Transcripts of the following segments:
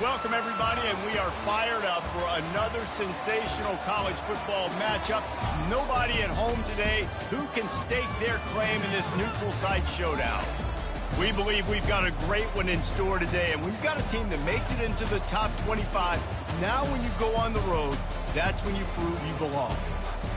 Welcome, everybody, and we are fired up for another sensational college football matchup. Nobody at home today who can stake their claim in this neutral site showdown. We believe we've got a great one in store today, and we've got a team that makes it into the top 25. Now when you go on the road, that's when you prove you belong.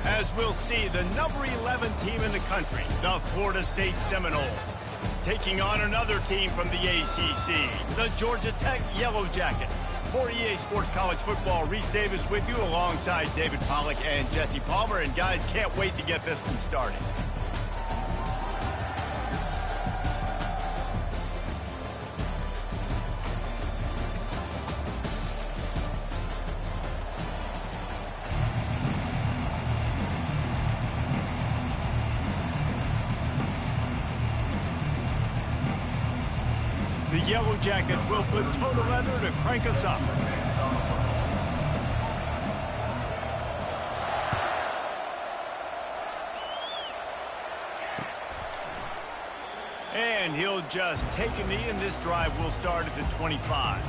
As we'll see, the number 11 team in the country, the Florida State Seminoles, taking on another team from the ACC, the Georgia Tech Yellow Jackets. For EA Sports College Football, Reese Davis with you alongside David Pollack and Jesse Palmer. And guys, can't wait to get this one started. The Yellow Jackets will put total leather to crank us up. And he'll just take a knee, and this drive will start at the 25.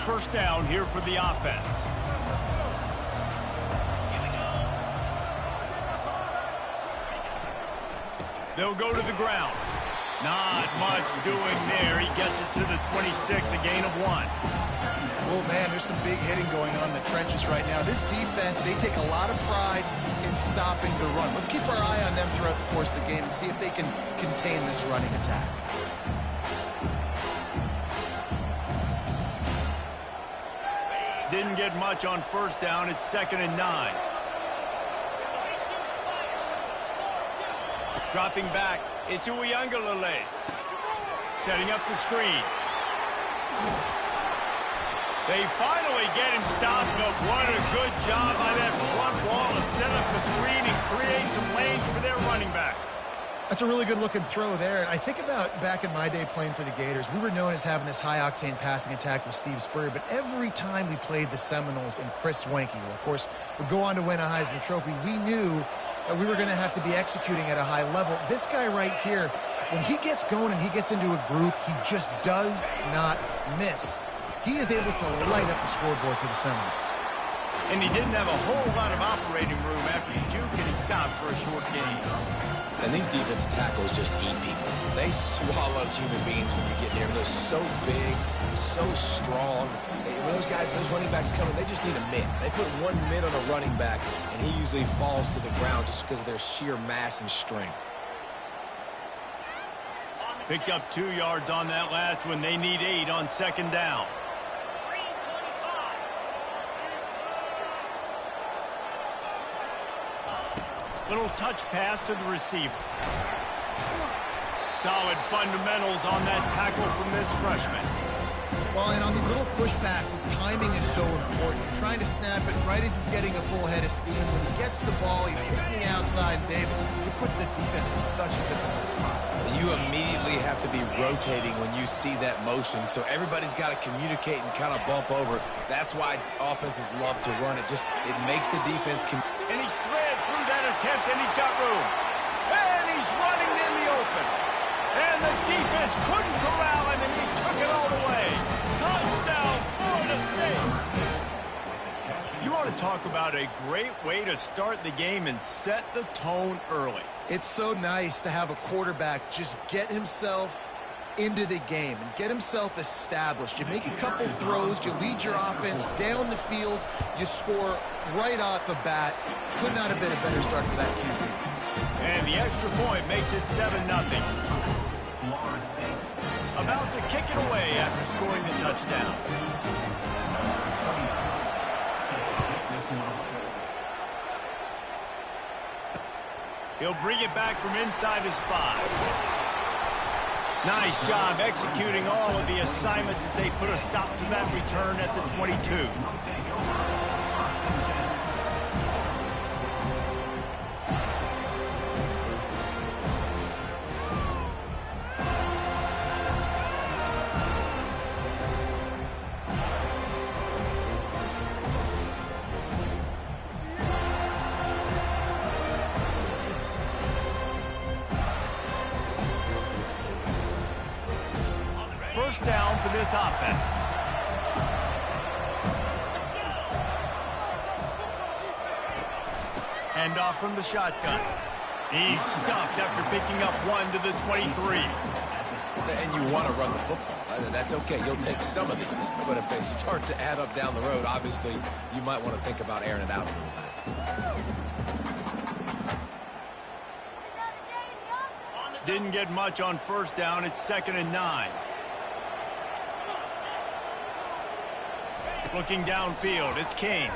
First down here for the offense. They'll go to the ground. Not much doing there. He gets it to the 26, a gain of 1. Oh, man, there's some big hitting going on in the trenches right now. This defense, they take a lot of pride in stopping the run. Let's keep our eye on them throughout the course of the game and see if they can contain this running attack. Didn't get much on first down. It's 2nd and 9. Dropping back. It's Uiagalelei. Setting up the screen. They finally get him stopped, but what a good job by that front wall to set up the screen and create some lanes for their running back. That's a really good-looking throw there. And I think about back in my day playing for the Gators, we were known as having this high-octane passing attack with Steve Spurrier, but every time we played the Seminoles and Chris Wenke, who, of course, would go on to win a Heisman Trophy, we knew that we were going to have to be executing at a high level. This guy right here, when he gets going and he gets into a groove, he just does not miss. He is able to light up the scoreboard for the Seminoles. And he didn't have a whole lot of operating room after the juke, and he stopped for a short gain. And these defensive tackles just eat people. They swallow human beings when you get near them. They're so big, so strong. When those guys, those running backs coming, they just need a mid. They put one mid on a running back, and he usually falls to the ground just because of their sheer mass and strength. Picked up 2 yards on that last one. They need 8 on 2nd down. Little touch pass to the receiver. Solid fundamentals on that tackle from this freshman. Well, and on these little push passes, timing is so important. Trying to snap it right as he's getting a full head of steam. When he gets the ball, he's hitting the outside, and David, it puts the defense in such a difficult spot. You immediately have to be rotating when you see that motion, so everybody's got to communicate and kind of bump over. That's why offenses love to run it. It makes the defense... And he slid through that attempt, and he's got room. And he's running in the open. And the defense couldn't corral him, and he took it all the way. Touchdown, Florida State. You want to talk about a great way to start the game and set the tone early. It's so nice to have a quarterback just get himself into the game and get himself established. You make a couple throws, you lead your offense down the field, you score right off the bat. Could not have been a better start for that QB. And the extra point makes it 7-0. About to kick it away after scoring the touchdown. He'll bring it back from inside his 5. Nice job executing all of the assignments as they put a stop to that return at the 22. first down for this offense. Hand off from the shotgun. He's stuffed after picking up 1 to the 23. And you want to run the football. That's okay. You'll take some of these. But if they start to add up down the road, obviously, you might want to think about airing it out a little bit. Didn't get much on first down. It's 2nd and 9. Looking downfield, it's Kane.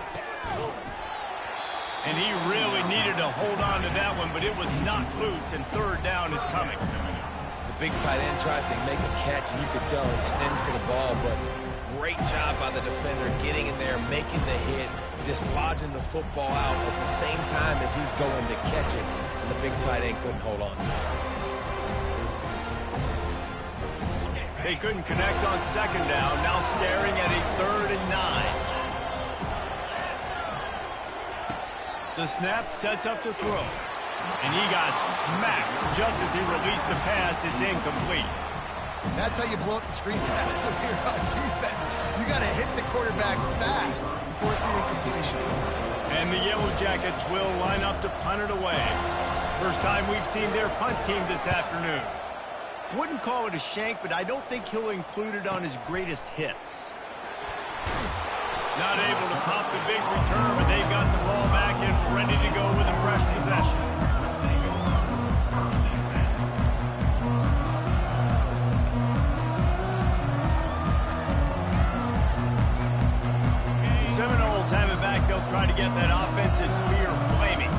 And he really needed to hold on to that one, but it was knocked loose, and 3rd down is coming. The big tight end tries to make a catch, and you can tell he extends for the ball, but great job by the defender getting in there, making the hit, dislodging the football out at the same time as he's going to catch it, and the big tight end couldn't hold on to it. They couldn't connect on 2nd down, now staring at a 3rd and 9. The snap sets up the throw. And he got smacked just as he released the pass. It's incomplete. That's how you blow up the screen pass here on defense. You got to hit the quarterback fast and force the incompletion. And the Yellow Jackets will line up to punt it away. First time we've seen their punt team this afternoon. Wouldn't call it a shank, but I don't think he'll include it on his greatest hits. Not able to pop the big return, but they've got the ball back and ready to go with a fresh possession. The Seminoles have it back. They'll try to get that offensive spear flaming.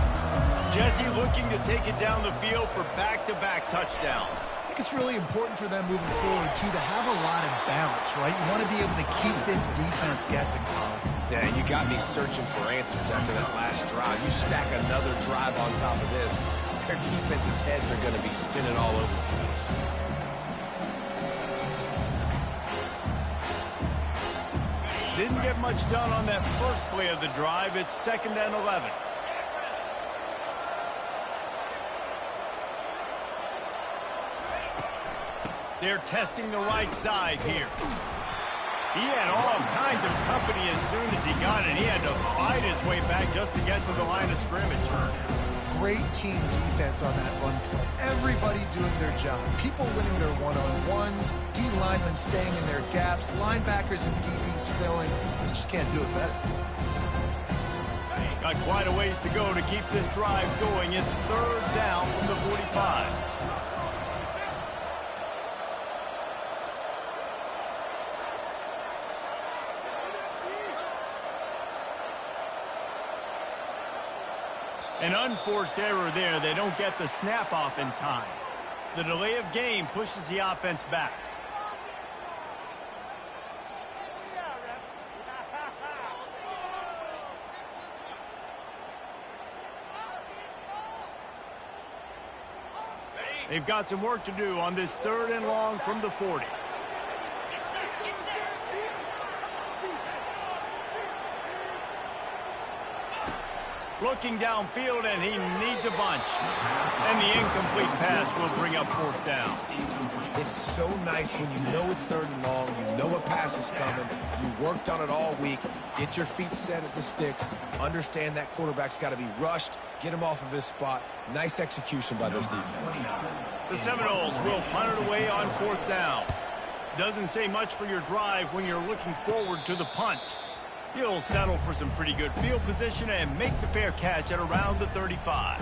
Jesse looking to take it down the field for back-to-back touchdowns. I think it's really important for them moving forward, too, to have a lot of balance, right? You want to be able to keep this defense guessing, Colin. Yeah, and you got me searching for answers after that last drive. You stack another drive on top of this, their defense's heads are going to be spinning all over the place. Didn't get much done on that first play of the drive. It's 2nd and 11. They're testing the right side here. He had all kinds of company as soon as he got it. He had to fight his way back just to get to the line of scrimmage. Great team defense on that run play. Everybody doing their job. People winning their one-on-ones, D linemen staying in their gaps, linebackers and DBs filling. You just can't do it better. Got quite a ways to go to keep this drive going. It's 3rd down from the 45. An unforced error there. They don't get the snap off in time. The delay of game pushes the offense back. They've got some work to do on this 3rd and long from the 40. Looking downfield, and he needs a bunch. And the incomplete pass will bring up 4th down. It's so nice when you know it's 3rd and long, you know a pass is coming, you worked on it all week, get your feet set at the sticks, understand that quarterback's got to be rushed, get him off of his spot. Nice execution by this defense. The Seminoles will punt it away on 4th down. Doesn't say much for your drive when you're looking forward to the punt. He'll settle for some pretty good field position and make the fair catch at around the 35.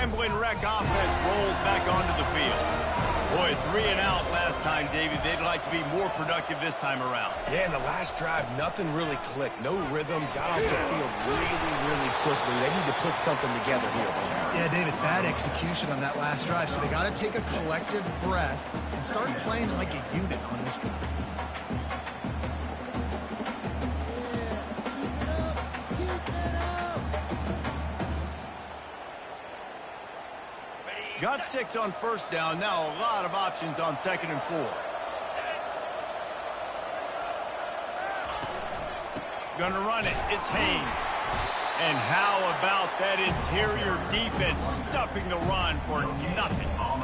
Scrambling wreck offense rolls back onto the field. Boy, 3 and out last time, David. They'd like to be more productive this time around. Yeah, in the last drive, nothing really clicked. No rhythm. Got off the field really quickly. They need to put something together here. Yeah, David, bad execution on that last drive. So they got to take a collective breath and start playing like a unit on this one. Got 6 on first down. Now a lot of options on 2nd and 4. Gonna run it. It's Haynes. And how about that interior defense stuffing the run for nothing? How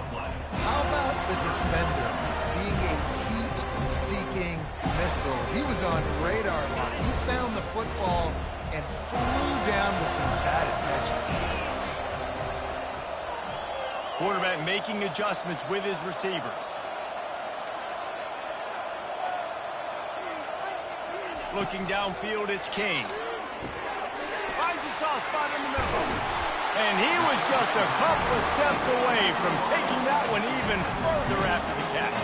about the defender being a heat-seeking missile? He was on radar lock. He found the football and flew down with some bad intentions. Quarterback making adjustments with his receivers. Looking downfield, it's Kane. Finds a soft spot in the middle. And he was just a couple of steps away from taking that one even further after the catch.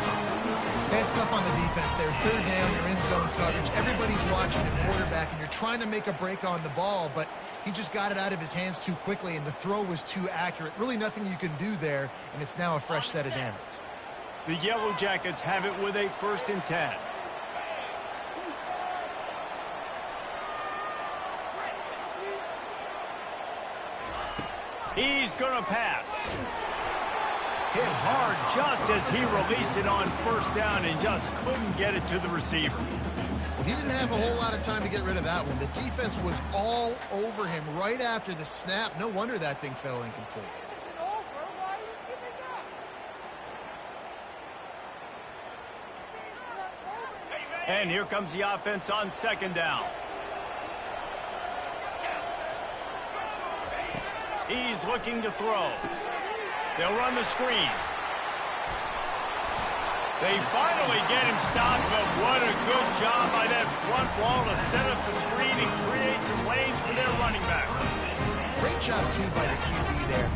It's tough on the defense there. 3rd down, you're in zone coverage. Everybody's watching the quarterback, and you're trying to make a break on the ball, but he just got it out of his hands too quickly, and the throw was too accurate. Really nothing you can do there, and it's now a fresh set of downs. The Yellow Jackets have it with a 1st and 10. He's going to pass. Hit hard just as he released it on 1st down and just couldn't get it to the receiver. Well, he didn't have a whole lot of time to get rid of that one. The defense was all over him right after the snap. No wonder that thing fell incomplete. And here comes the offense on 2nd down. He's looking to throw. They'll run the screen. They finally get him stopped, but what a good job by that front wall to set up the screen and create some lanes for their running back. Great job, too, by the QB there.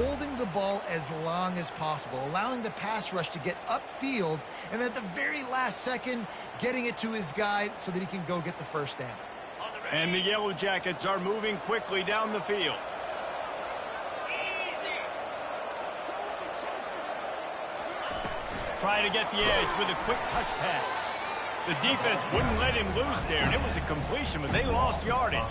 Holding the ball as long as possible, allowing the pass rush to get upfield, and at the very last second, getting it to his guy so that he can go get the 1st down. And the Yellow Jackets are moving quickly down the field. Trying to get the edge with a quick touch pass. The defense wouldn't let him loose there, and it was a completion, but they lost yardage.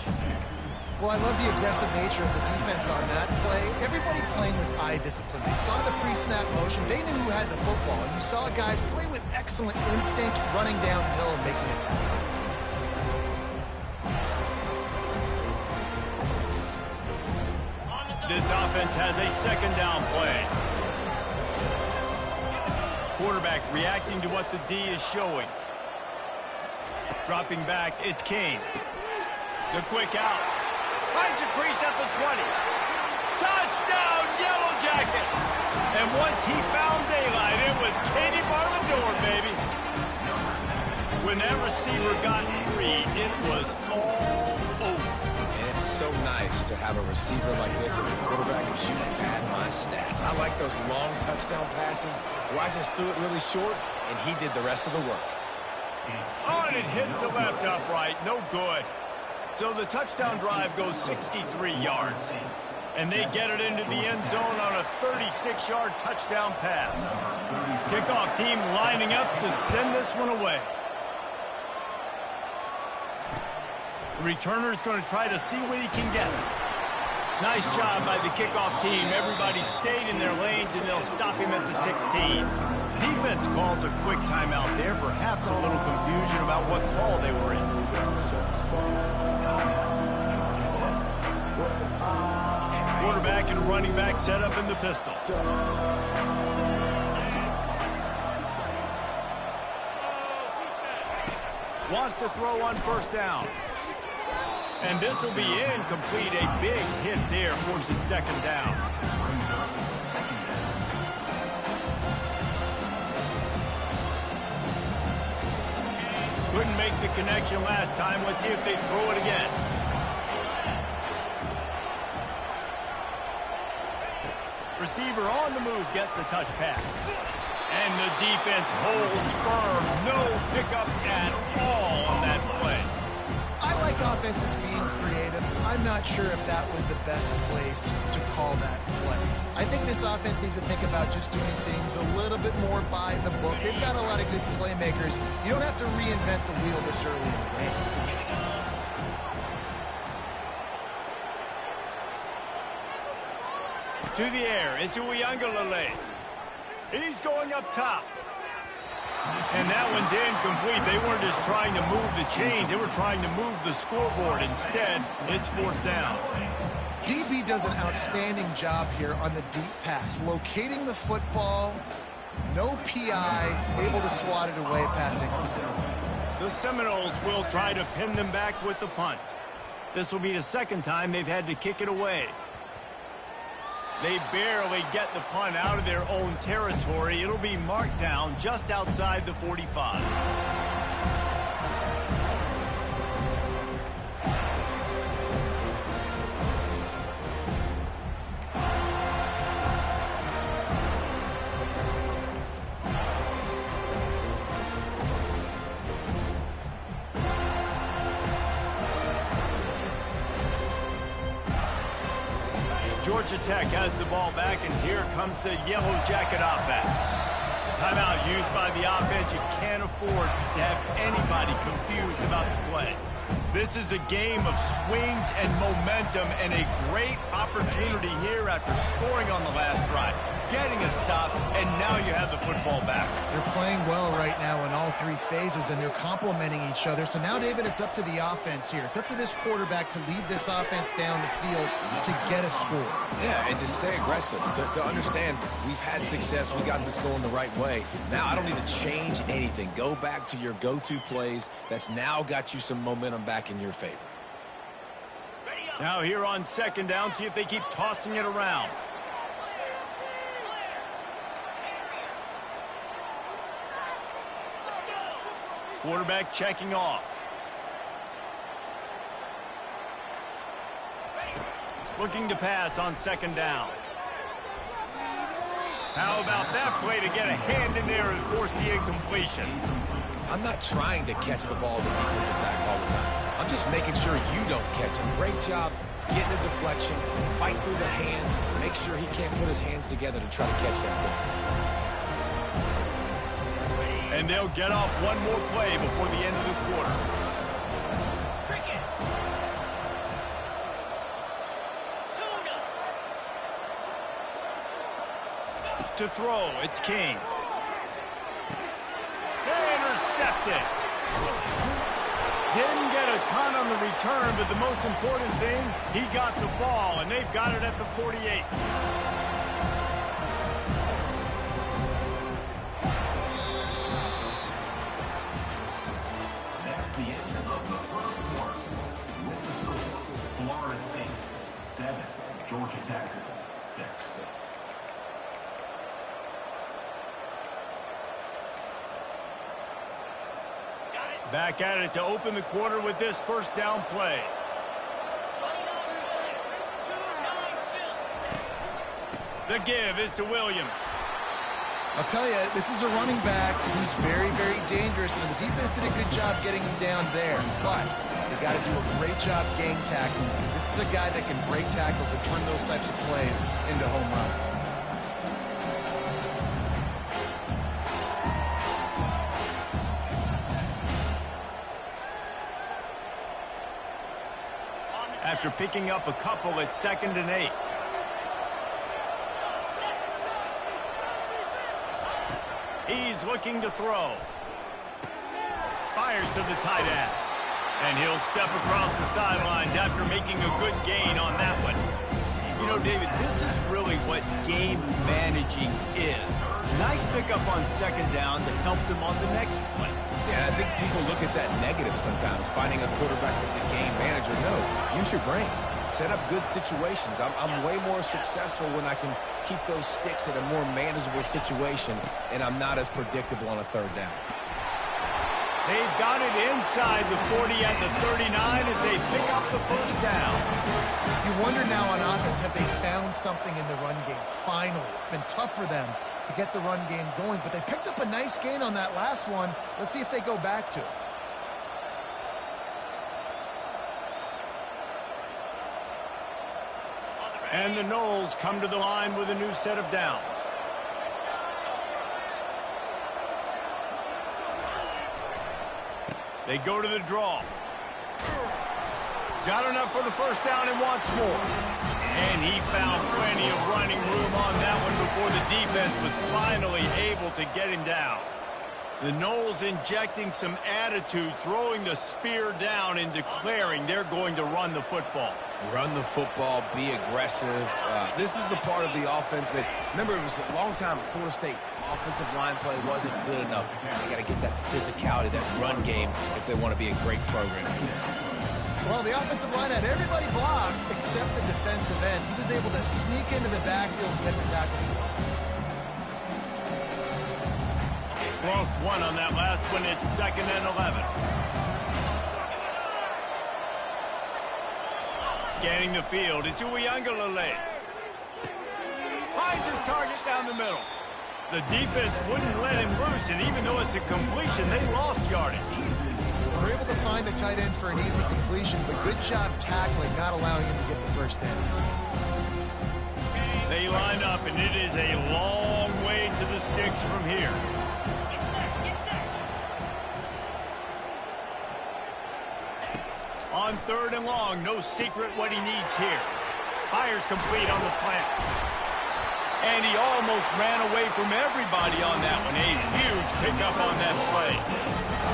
Well, I love the aggressive nature of the defense on that play. Everybody playing with eye discipline. They saw the pre-snap motion. They knew who had the football. And you saw guys play with excellent instinct, running downhill and making a tackle. This offense has a 2nd down play. Quarterback reacting to what the D is showing. Dropping back, it's Kane. The quick out. Finds a crease at the 20. Touchdown, Yellow Jackets! And once he found daylight, it was Katie bar the door, baby. When that receiver got free, it was all over. And it's so nice to have a receiver like this as a quarterback because you can add my stats. I like those long touchdown passes where I just threw it really short, and he did the rest of the work. Oh, and it hits the left upright. No good. So the touchdown drive goes 63 yards. And they get it into the end zone on a 36-yard touchdown pass. Kickoff team lining up to send this one away. The returner's going to try to see what he can get. Nice job by the kickoff team. Everybody stayed in their lanes, and they'll stop him at the 16. Defense calls a quick timeout there. Perhaps a little confusion about what call they were in. Quarterback and running back set up in the pistol. Wants to throw on 1st down. And this will be incomplete. A big hit there forces 2nd down. Couldn't make the connection last time. Let's see if they throw it again. receiver on the move gets the touch pass. And the defense holds firm. No pickup at all on that play. I like offenses being creative. I'm not sure if that was the best place to call that play. I think this offense needs to think about just doing things a little bit more by the book. They've got a lot of good playmakers. You don't have to reinvent the wheel this early in the game. To the air, into Uyangalele. He's going up top. And that one's incomplete. They weren't just trying to move the chains. They were trying to move the scoreboard. Instead, it's fourth down. DB does an outstanding job here on the deep pass. Locating the football, no PI, able to swat it away, passing. The Seminoles will try to pin them back with the punt. This will be the second time they've had to kick it away. They barely get the punt out of their own territory. It'll be marked down just outside the 45. Georgia Tech has the ball back, and here comes the Yellow Jacket offense. Timeout used by the offense. You can't afford to have anybody confused about the play. This is a game of swings and momentum, and a great opportunity here after scoring on the last drive, getting a stop, and now you have the football back. They're playing well right now in all three phases, and they're complementing each other. So now, David, it's up to the offense here. It's up to this quarterback to lead this offense down the field to get a score. Yeah, and to stay aggressive, to understand we've had success, we got this going the right way. Now I don't need to change anything. Go back to your go-to plays. That's now got you some momentum back in your favor. Now here on second down, see if they keep tossing it around. Quarterback checking off. Looking to pass on second down. How about that play to get a hand in there and force the incompletion? I'm not trying to catch the ball as a defensive back all the time. I'm just making sure you don't catch it. Great job getting the deflection, fight through the hands, make sure he can't put his hands together to try to catch that football. And they'll get off one more play before the end of the quarter. To throw, it's King. Intercepted. Didn't get a ton on the return, but the most important thing, he got the ball, and they've got it at the 48. That's the end of the first quarter. With the score, Florida State 7, Georgia Tech 6. Back at it to open the quarter with this first down play. The give is to Williams. I'll tell you, this is a running back who's very, very dangerous, and the defense did a good job getting him down there. But they got to do a great job game tackling, because this is a guy that can break tackles and turn those types of plays into home runs. After picking up a couple at 2nd and 8. He's looking to throw. Fires to the tight end. And he'll step across the sidelines after making a good gain on that one. You know, David, this is really what game managing is. Nice pickup on second down to help them on the next play. Yeah, I think people look at that negative sometimes, finding a quarterback that's a game manager. No, use your brain. Set up good situations. I'm way more successful when I can keep those sticks in a more manageable situation, and I'm not as predictable on a third down. They've got it inside the 40 at the 39 as they pick up the first down. You wonder now on offense, have they found something in the run game? Finally, it's been tough for them to get the run game going, but they picked up a nice gain on that last one. Let's see if they go back to it. And the Noles come to the line with a new set of downs. They go to the draw. Got enough for the first down and wants more. And he found plenty of running room on that one before the defense was finally able to get him down. The Noles injecting some attitude, throwing the spear down and declaring they're going to run the football. Run the football, be aggressive. This is the part of the offense that, remember, it was a long time at Florida State. Offensive line play wasn't good enough. They got to get that physicality, that run game, if they want to be a great program. Well, the offensive line had everybody blocked except the defensive end. He was able to sneak into the backfield and get the tackle for loss. Lost one on that last one. It's 2nd and 11. Scanning the field, it's Uiagalelei. Finds his target down the middle. The defense wouldn't let him loose, and even though it's a completion, they lost yardage. We're able to find the tight end for an easy completion, but good job tackling, not allowing him to get the first down. They line up, and it is a long way to the sticks from here. On 3rd and long, no secret what he needs here. Fires complete on the slant. And he almost ran away from everybody on that one. A huge pickup on that play.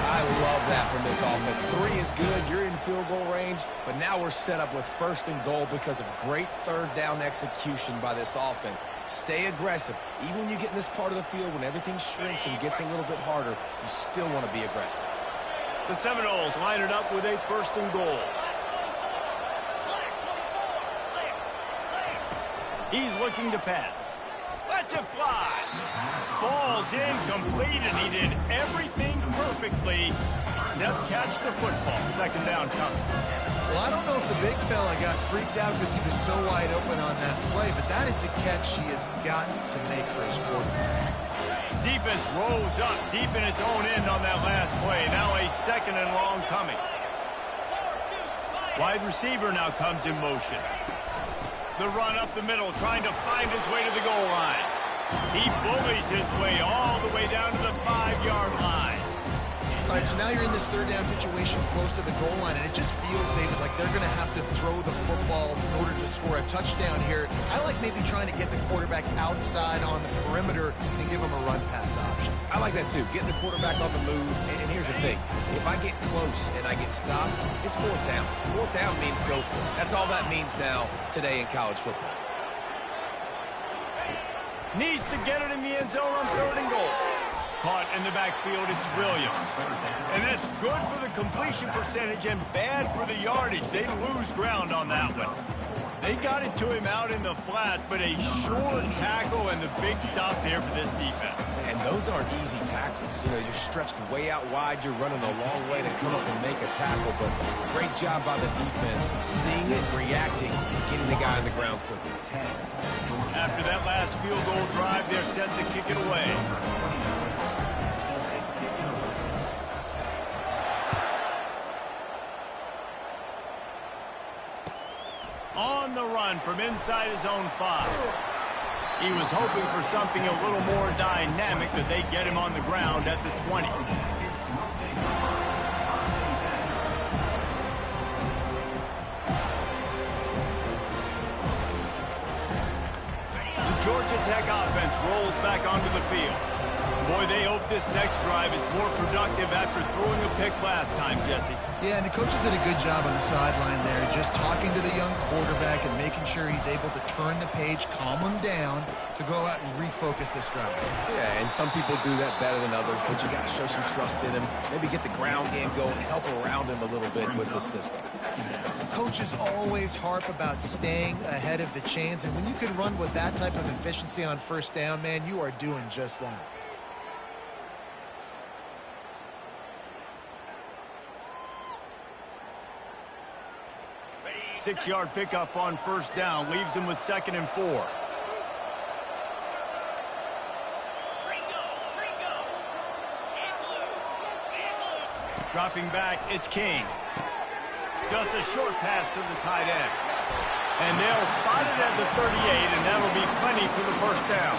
I love that from this offense. 3 is good. You're in field goal range, but now we're set up with 1st and goal because of great 3rd down execution by this offense. Stay aggressive. Even when you get in this part of the field, when everything shrinks and gets a little bit harder, you still want to be aggressive. The Seminoles line it up with a 1st and goal. He's looking to pass. Lets it fly. Falls incomplete, and he did everything perfectly except catch the football. 2nd down comes. Well, I don't know if the big fella got freaked out because he was so wide open on that play, but that is a catch he has got to make for his quarterback. Defense rose up deep in its own end on that last play. Now a 2nd and long coming. Wide receiver now comes in motion. The run up the middle, trying to find his way to the goal line. He bullies his way all the way down to the 5-yard line. All right, so now you're in this 3rd down situation close to the goal line, and it just feels, David, like they're going to have to throw the football in order to score a touchdown here. I like maybe trying to get the quarterback outside on the perimeter and give him a run-pass option. I like that, too. Getting the quarterback on the move. And here's the thing. If I get close and I get stopped, it's 4th down. 4th down means go for it. That's all that means now today in college football. Needs to get it in the end zone on 3rd and goal. Caught in the backfield, it's Williams. And that's good for the completion percentage and bad for the yardage. They lose ground on that one. They got it to him out in the flat, but a short tackle and the big stop there for this defense. And those aren't easy tackles. You know, you're stretched way out wide. You're running a long way to come up and make a tackle, but great job by the defense, seeing it, reacting, getting the guy on the ground quickly. After that last field goal drive, they're set to kick it away. On the run from inside his own 5. He was hoping for something a little more dynamic, that they get him on the ground at the 20. The Georgia Tech offense rolls back onto the field. Boy, they hope this next drive is more productive after throwing a pick last time, Jesse. Yeah, and the coaches did a good job on the sideline there, just talking to the young quarterback and making sure he's able to turn the page, calm him down to go out and refocus this drive. Yeah, and some people do that better than others, but you got to show some trust in him. Maybe get the ground game going, help around him a little bit with the system. Coaches always harp about staying ahead of the chains, and when you can run with that type of efficiency on 1st down, man, you are doing just that. 6-yard pickup on first down. Leaves them with 2nd and 4. Dropping back, it's King. Just a short pass to the tight end. And they'll spot it at the 38, and that'll be plenty for the first down.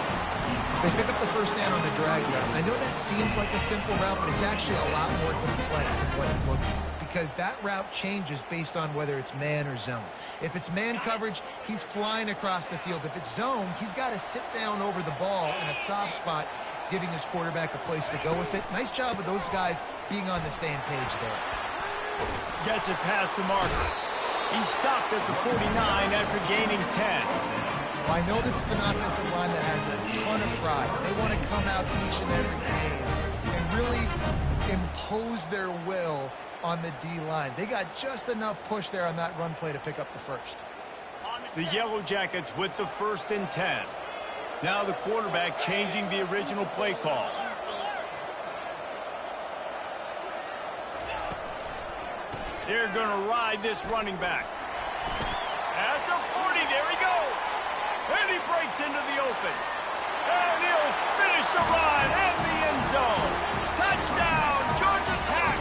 They pick up the first down on the drag route. I know that seems like a simple route, but it's actually a lot more complex than what it looks like, because that route changes based on whether it's man or zone. If it's man coverage, he's flying across the field. If it's zone, he's got to sit down over the ball in a soft spot, giving his quarterback a place to go with it. Nice job of those guys being on the same page there. Gets it past the marker. He stopped at the 49 after gaining 10. Well, I know this is an offensive line that has a ton of pride. They want to come out each and every game and really impose their will on the D-line. They got just enough push there on that run play to pick up the first. The Yellow Jackets with the 1st and 10. Now the quarterback changing the original play call. They're going to ride this running back. At the 40, there he goes. And he breaks into the open. And he'll finish the run in the end zone. Touchdown, Georgia Tech.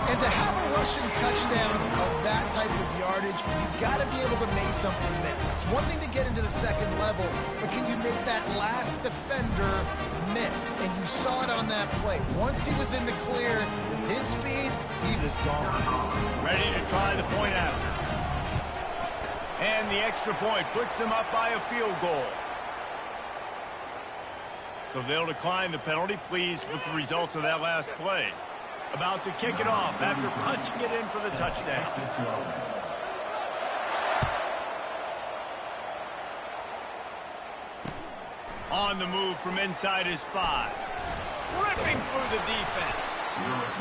And to have a rushing touchdown of that type of yardage, you've got to be able to make something miss. It's one thing to get into the second level, but can you make that last defender miss? And you saw it on that play. Once he was in the clear, with his speed, he was gone. Ready to try the point after. And the extra point puts them up by a field goal. So they'll decline the penalty, pleased with the results of that last play. About to kick it off after punching it in for the touchdown. On the move from inside his 5. Ripping through the defense.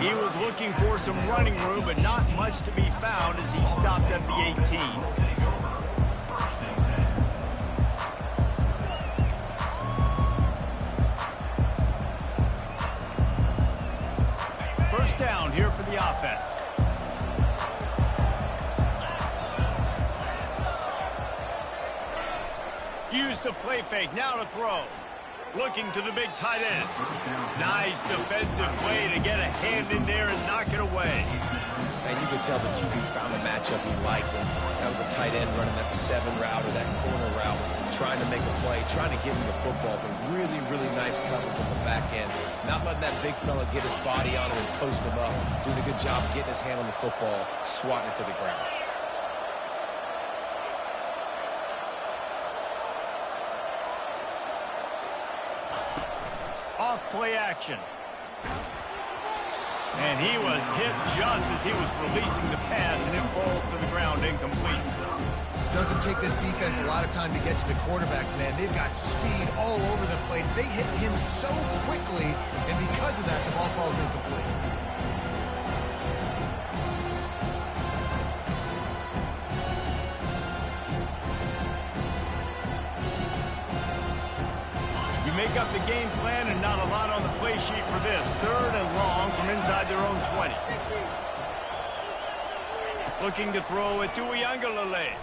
He was looking for some running room, but not much to be found as he stopped at the 18. Down here for the offense. Use the play fake, now to throw. Looking to the big tight end. Nice defensive play to get a hand in there and knock it away. And you could tell the QB found a matchup he liked, and that was a tight end running that 7 route or that corner route, trying to make a play, trying to get him the football, but really, really nice coverage on the back end. Not letting that big fella get his body on him and post him up. Doing a good job of getting his hand on the football, swatting it to the ground. Off play action. And he was hit just as he was releasing the pass, and it falls to the ground incomplete. Doesn't take this defense a lot of time to get to the quarterback, man. They've got speed all over the place. They hit him so quickly, and because of that, the ball falls incomplete. Make up the game plan and not a lot on the play sheet for this. 3rd and long from inside their own 20. Looking to throw it to Uiagalelei.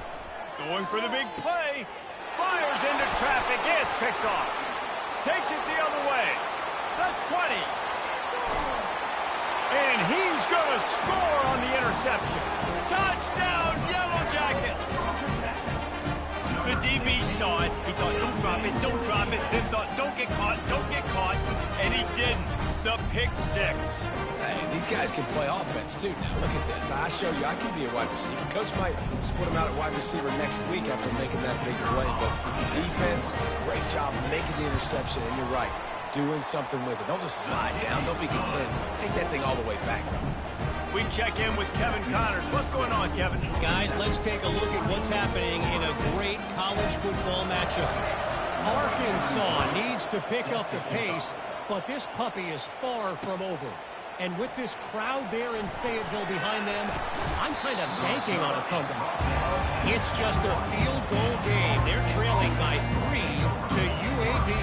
Going for the big play. Fires into traffic. It's picked off. Takes it the other way. The 20. And he's going to score on the interception. Touchdown, Yellow Jackets. The DB saw it. He thought, don't drop it, don't drop it. Then thought, don't get caught, and he didn't. The pick 6. Hey, these guys can play offense, too. Now, look at this. I show you I can be a wide receiver. Coach might split him out at wide receiver next week after making that big play. But defense, great job making the interception. And you're right, doing something with it. Don't just slide down. Don't be content. Take that thing all the way back. We check in with Kevin Connors. What's going on, Kevin? Guys, let's take a look at what's happening in a great college football matchup. Arkansas needs to pick up the pace, but this puppy is far from over. And with this crowd there in Fayetteville behind them, I'm kind of banking on a comeback. It's just a field goal game. They're trailing by 3 to UAB.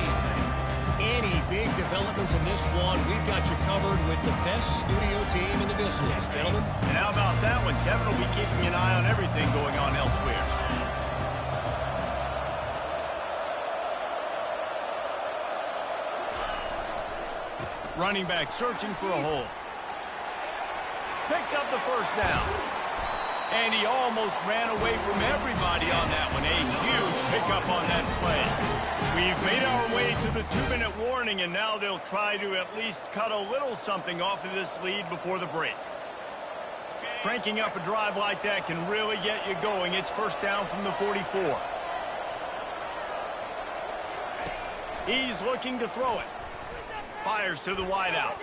Any big developments in this one, we've got you covered with the best studio team in the business, gentlemen. And how about that one? Kevin will be keeping an eye on everything going on elsewhere. Running back searching for a hole. Picks up the first down. And he almost ran away from everybody on that one. A huge pickup on that play. We've made our way to the 2-minute warning, and now they'll try to at least cut a little something off of this lead before the break. Cranking up a drive like that can really get you going. It's first down from the 44. He's looking to throw it. Fires to the wideout.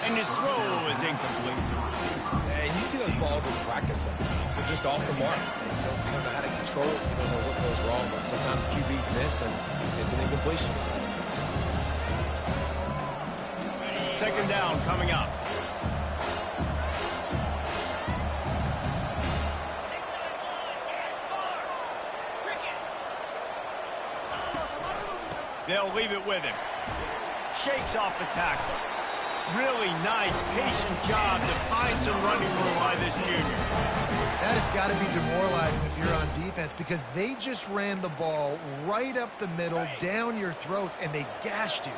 And his throw is incomplete. And you see those balls in practice sometimes. They're just off the mark. You don't know how to control it. You don't know what goes wrong. But sometimes QBs miss, and it's an incompletion. Second down coming up. They'll leave it with him. Shakes off the tackle. Really nice, patient job to find some running room by this junior. That has got to be demoralizing if you're on defense, because they just ran the ball right up the middle, down your throats, and they gashed you.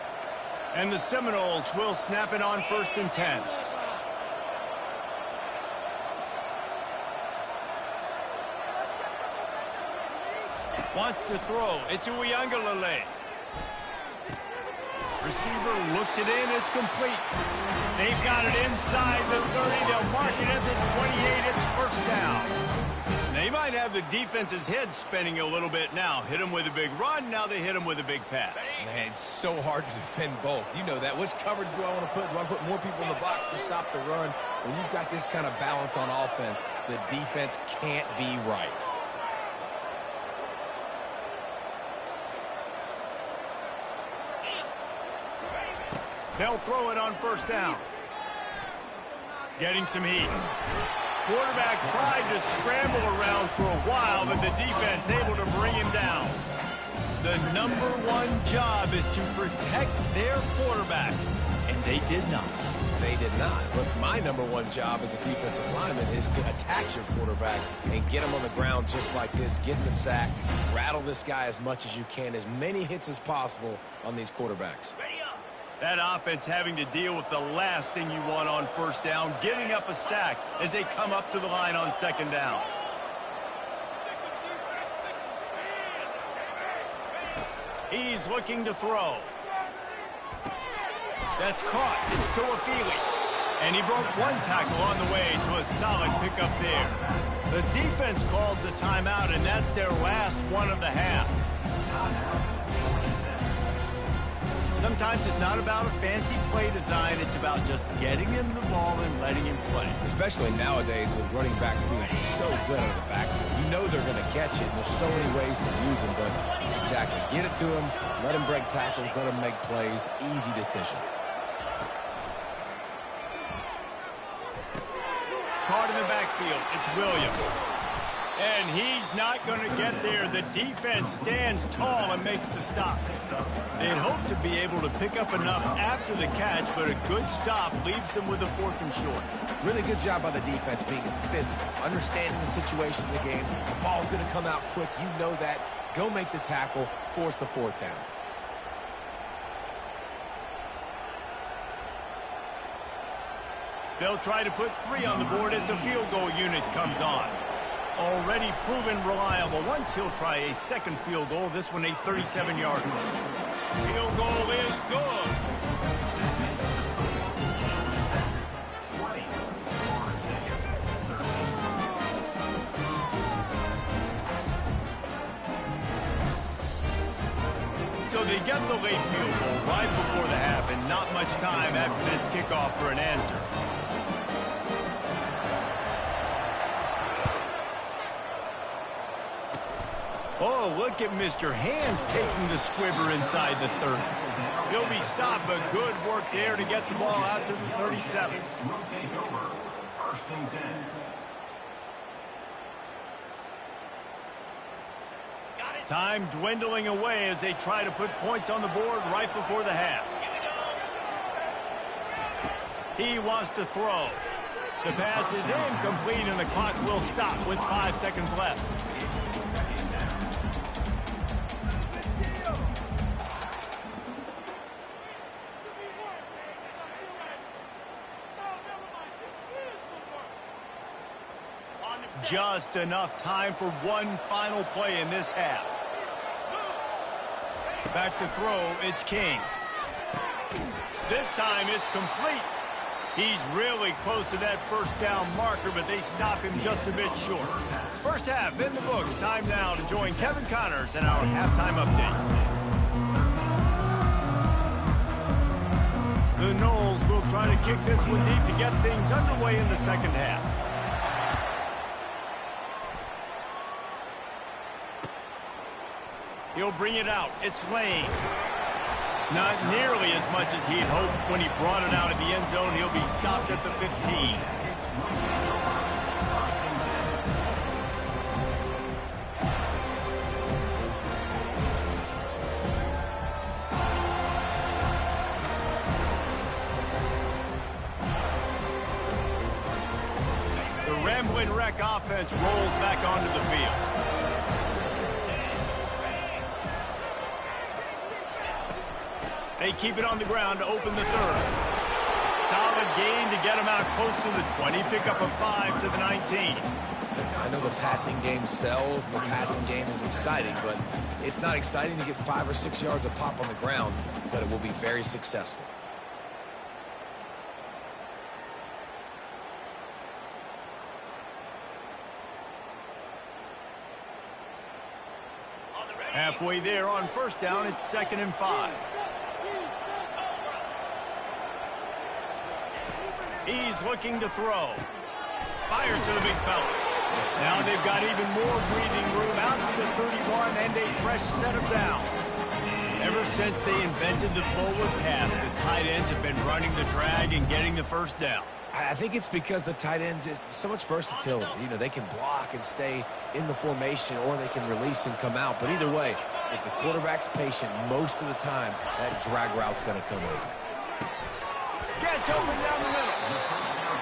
And the Seminoles will snap it on 1st and 10. Wants to throw. It's Uiagalelei. Receiver looks it in. It's complete. They've got it inside the 30. They'll mark it at the 28. It's first down. They might have the defense's head spinning a little bit now. Hit them with a big run. Now they hit them with a big pass. Man, it's so hard to defend both. You know that. Which coverage do I want to put? Do I put more people in the box to stop the run? When you've got this kind of balance on offense, the defense can't be right. They'll throw it on first down. Getting some heat. Quarterback tried to scramble around for a while, but the defense able to bring him down. The number one job is to protect their quarterback, and they did not. They did not. But my number one job as a defensive lineman is to attack your quarterback and get him on the ground just like this. Get the sack, rattle this guy as much as you can, as many hits as possible on these quarterbacks. That offense having to deal with the last thing you want on first down, giving up a sack as they come up to the line on second down. He's looking to throw. That's caught. It's Tuafili. And he broke one tackle on the way to a solid pickup there. The defense calls the timeout, and that's their last one of the half. Sometimes it's not about a fancy play design. It's about just getting him the ball and letting him play. Especially nowadays with running backs being so good out of the backfield. You know they're going to catch it, and there's so many ways to use them. But exactly, get it to him, let him break tackles, let him make plays. Easy decision. Caught in the backfield. It's Williams. And he's not going to get there. The defense stands tall and makes the stop. They'd hope to be able to pick up enough after the catch, but a good stop leaves them with a 4th and short. Really good job by the defense being physical, understanding the situation in the game. The ball's going to come out quick. You know that. Go make the tackle, force the 4th down. They'll try to put 3 on the board as the field goal unit comes on. Already proven reliable. Once he'll try a second field goal, this one a 37-yard run. Field goal is good. So they get the late field goal right before the half, and not much time after this kickoff for an answer. Oh, look at Mr. Hands taking the squibber inside the 30. He'll be stopped, but good work there to get the ball out to the 37. We'll take over. First and 10. Time dwindling away as they try to put points on the board right before the half. He wants to throw. The pass is incomplete, and the clock will stop with 5 seconds left. Just enough time for one final play in this half. Back to throw, it's King. This time it's complete. He's really close to that first down marker, but they stop him just a bit short. First half in the books. Time now to join Kevin Connors in our halftime update. The Noles will try to kick this one deep to get things underway in the second half. He'll bring it out. It's Lane. Not nearly as much as he'd hoped when he brought it out of the end zone. He'll be stopped at the 15. The Ramblin' Wreck offense rolls back onto the field. They keep it on the ground to open the third. Solid gain to get them out close to the 20. Pick up a 5 to the 19. I know the passing game sells and the passing game is exciting, but it's not exciting to get 5 or 6 yards of pop on the ground, but it will be very successful. Halfway there on first down, it's 2nd and 5. He's looking to throw. Fires to the big fella. Now they've got even more breathing room out to the 31 and a fresh set of downs. Ever since they invented the forward pass, the tight ends have been running the drag and getting the first down. I think it's because the tight ends is so much versatility. You know, they can block and stay in the formation, or they can release and come out. But either way, if the quarterback's patient most of the time, that drag route's going to come over. Gets open down the middle.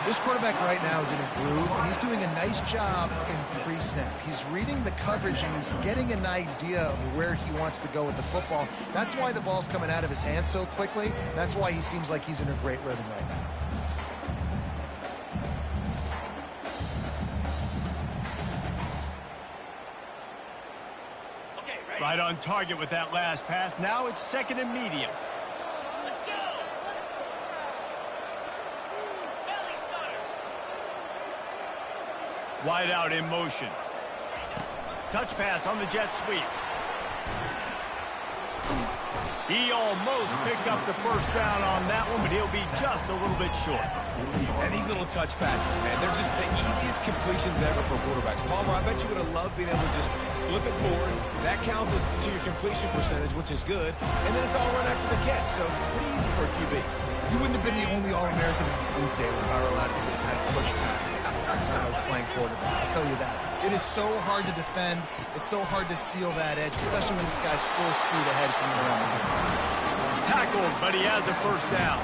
This quarterback right now is in a groove, and he's doing a nice job in pre-snap. He's reading the coverage, and he's getting an idea of where he wants to go with the football. That's why the ball's coming out of his hands so quickly. That's why he seems like he's in a great rhythm right now. Right on target with that last pass. Now it's 2nd and medium. Wide out in motion. Touch pass on the jet sweep. He almost picked up the first down on that one, but he'll be just a little bit short. And these little touch passes, man, they're just the easiest completions ever for quarterbacks. Palmer, I bet you would have loved being able to just flip it forward. That counts as to your completion percentage, which is good. And then it's all run after the catch, so pretty easy for a QB. You wouldn't have been the only All-American in this booth, David, if I were allowed to have push passes when I was playing quarterback. I'll tell you that. It is so hard to defend. It's so hard to seal that edge, especially when this guy's full speed ahead coming around the inside. Tackled, but he has a first down.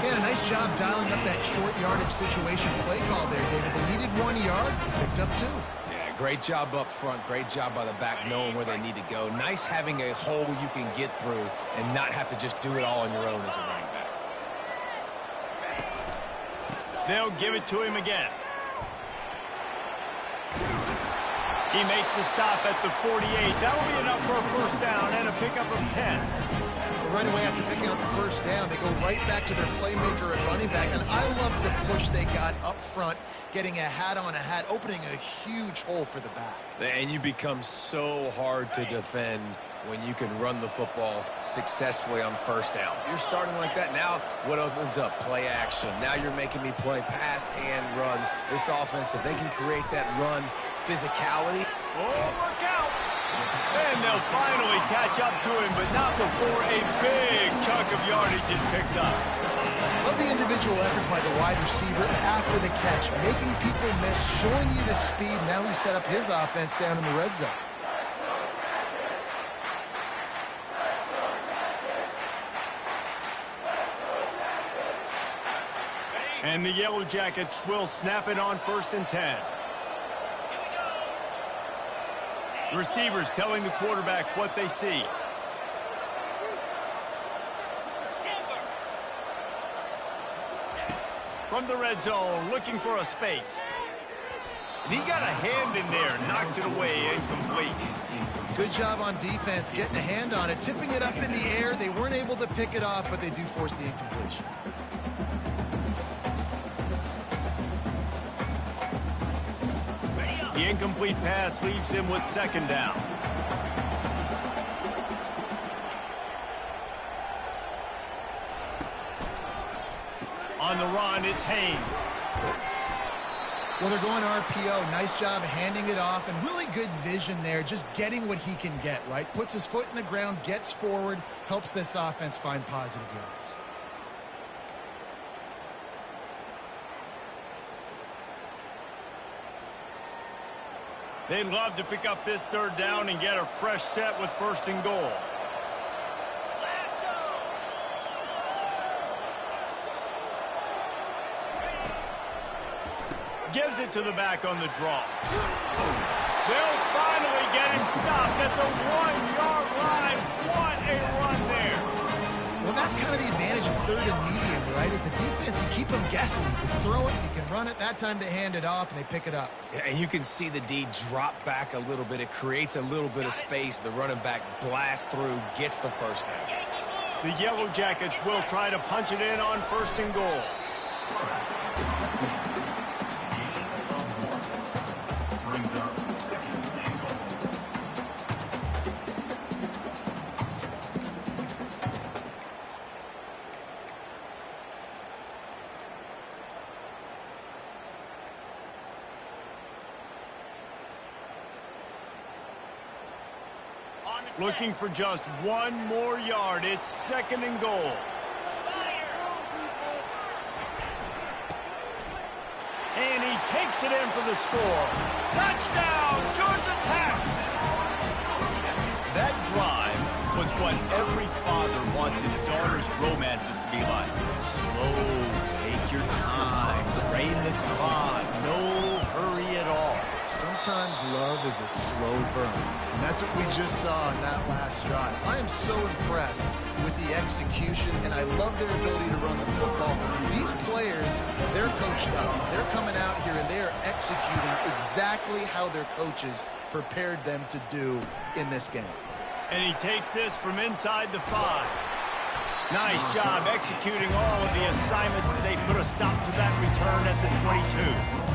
Yeah, a nice job dialing up that short yardage situation play call there, David. They needed 1 yard, picked up 2. Yeah, great job up front. Great job by the back knowing where they need to go. Nice having a hole you can get through and not have to just do it all on your own as a running back. They'll give it to him again. He makes the stop at the 48. That'll be enough for a first down and a pickup of 10. Right away after picking up the first down, they go right back to their playmaker and running back. And I love the push they got up front, getting a hat on a hat, opening a huge hole for the back. And you become so hard to defend when you can run the football successfully on first down. You're starting like that. Now what opens up? Play action. Now you're making me play pass and run. This offense, if they can create that run physicality. Oh, look out! And they'll finally catch up to him, but not before a big chunk of yardage is picked up. Love the individual effort by the wide receiver after the catch, making people miss, showing you the speed. Now he set up his offense down in the red zone. And the Yellow Jackets will snap it on 1st and 10. Receivers telling the quarterback what they see. From the red zone, looking for a space. And he got a hand in there, knocks it away, incomplete. Good job on defense, getting a hand on it, tipping it up in the air. They weren't able to pick it off, but they do force the incompletion. The incomplete pass leaves him with 2nd down. On the run, it's Haynes. Well, they're going RPO. Nice job handing it off, and really good vision there, just getting what he can get, right? Puts his foot in the ground, gets forward, helps this offense find positive yards. They'd love to pick up this 3rd down and get a fresh set with 1st and goal. Gives it to the back on the draw. They'll finally get him stopped at the 1-yard line. What a run there. Well, that's kind of the advantage of 3rd and medium, right? Is the defense, you keep them guessing. You can throw it, you can run it. That time they hand it off and they pick it up. Yeah, and you can see the D drop back a little bit. It creates a little bit of space. The running back blasts through, gets the 1st down. The Yellow Jackets will try to punch it in on 1st and goal. Looking for just 1 more yard. It's 2nd and goal. And he takes it in for the score. Touchdown, Georgia Tech! That drive was what every father wants his daughter's romances to be like. Slow, take your time, drain the clock, no hurry at all. Sometimes love is a slow burn, and that's what we just saw in that last drive. I am so impressed with the execution, and I love their ability to run the football. These players, they're coached up. They're coming out here, and they are executing exactly how their coaches prepared them to do in this game. And he takes this from inside the 5. Nice job executing all of the assignments as they put a stop to that return at the 22.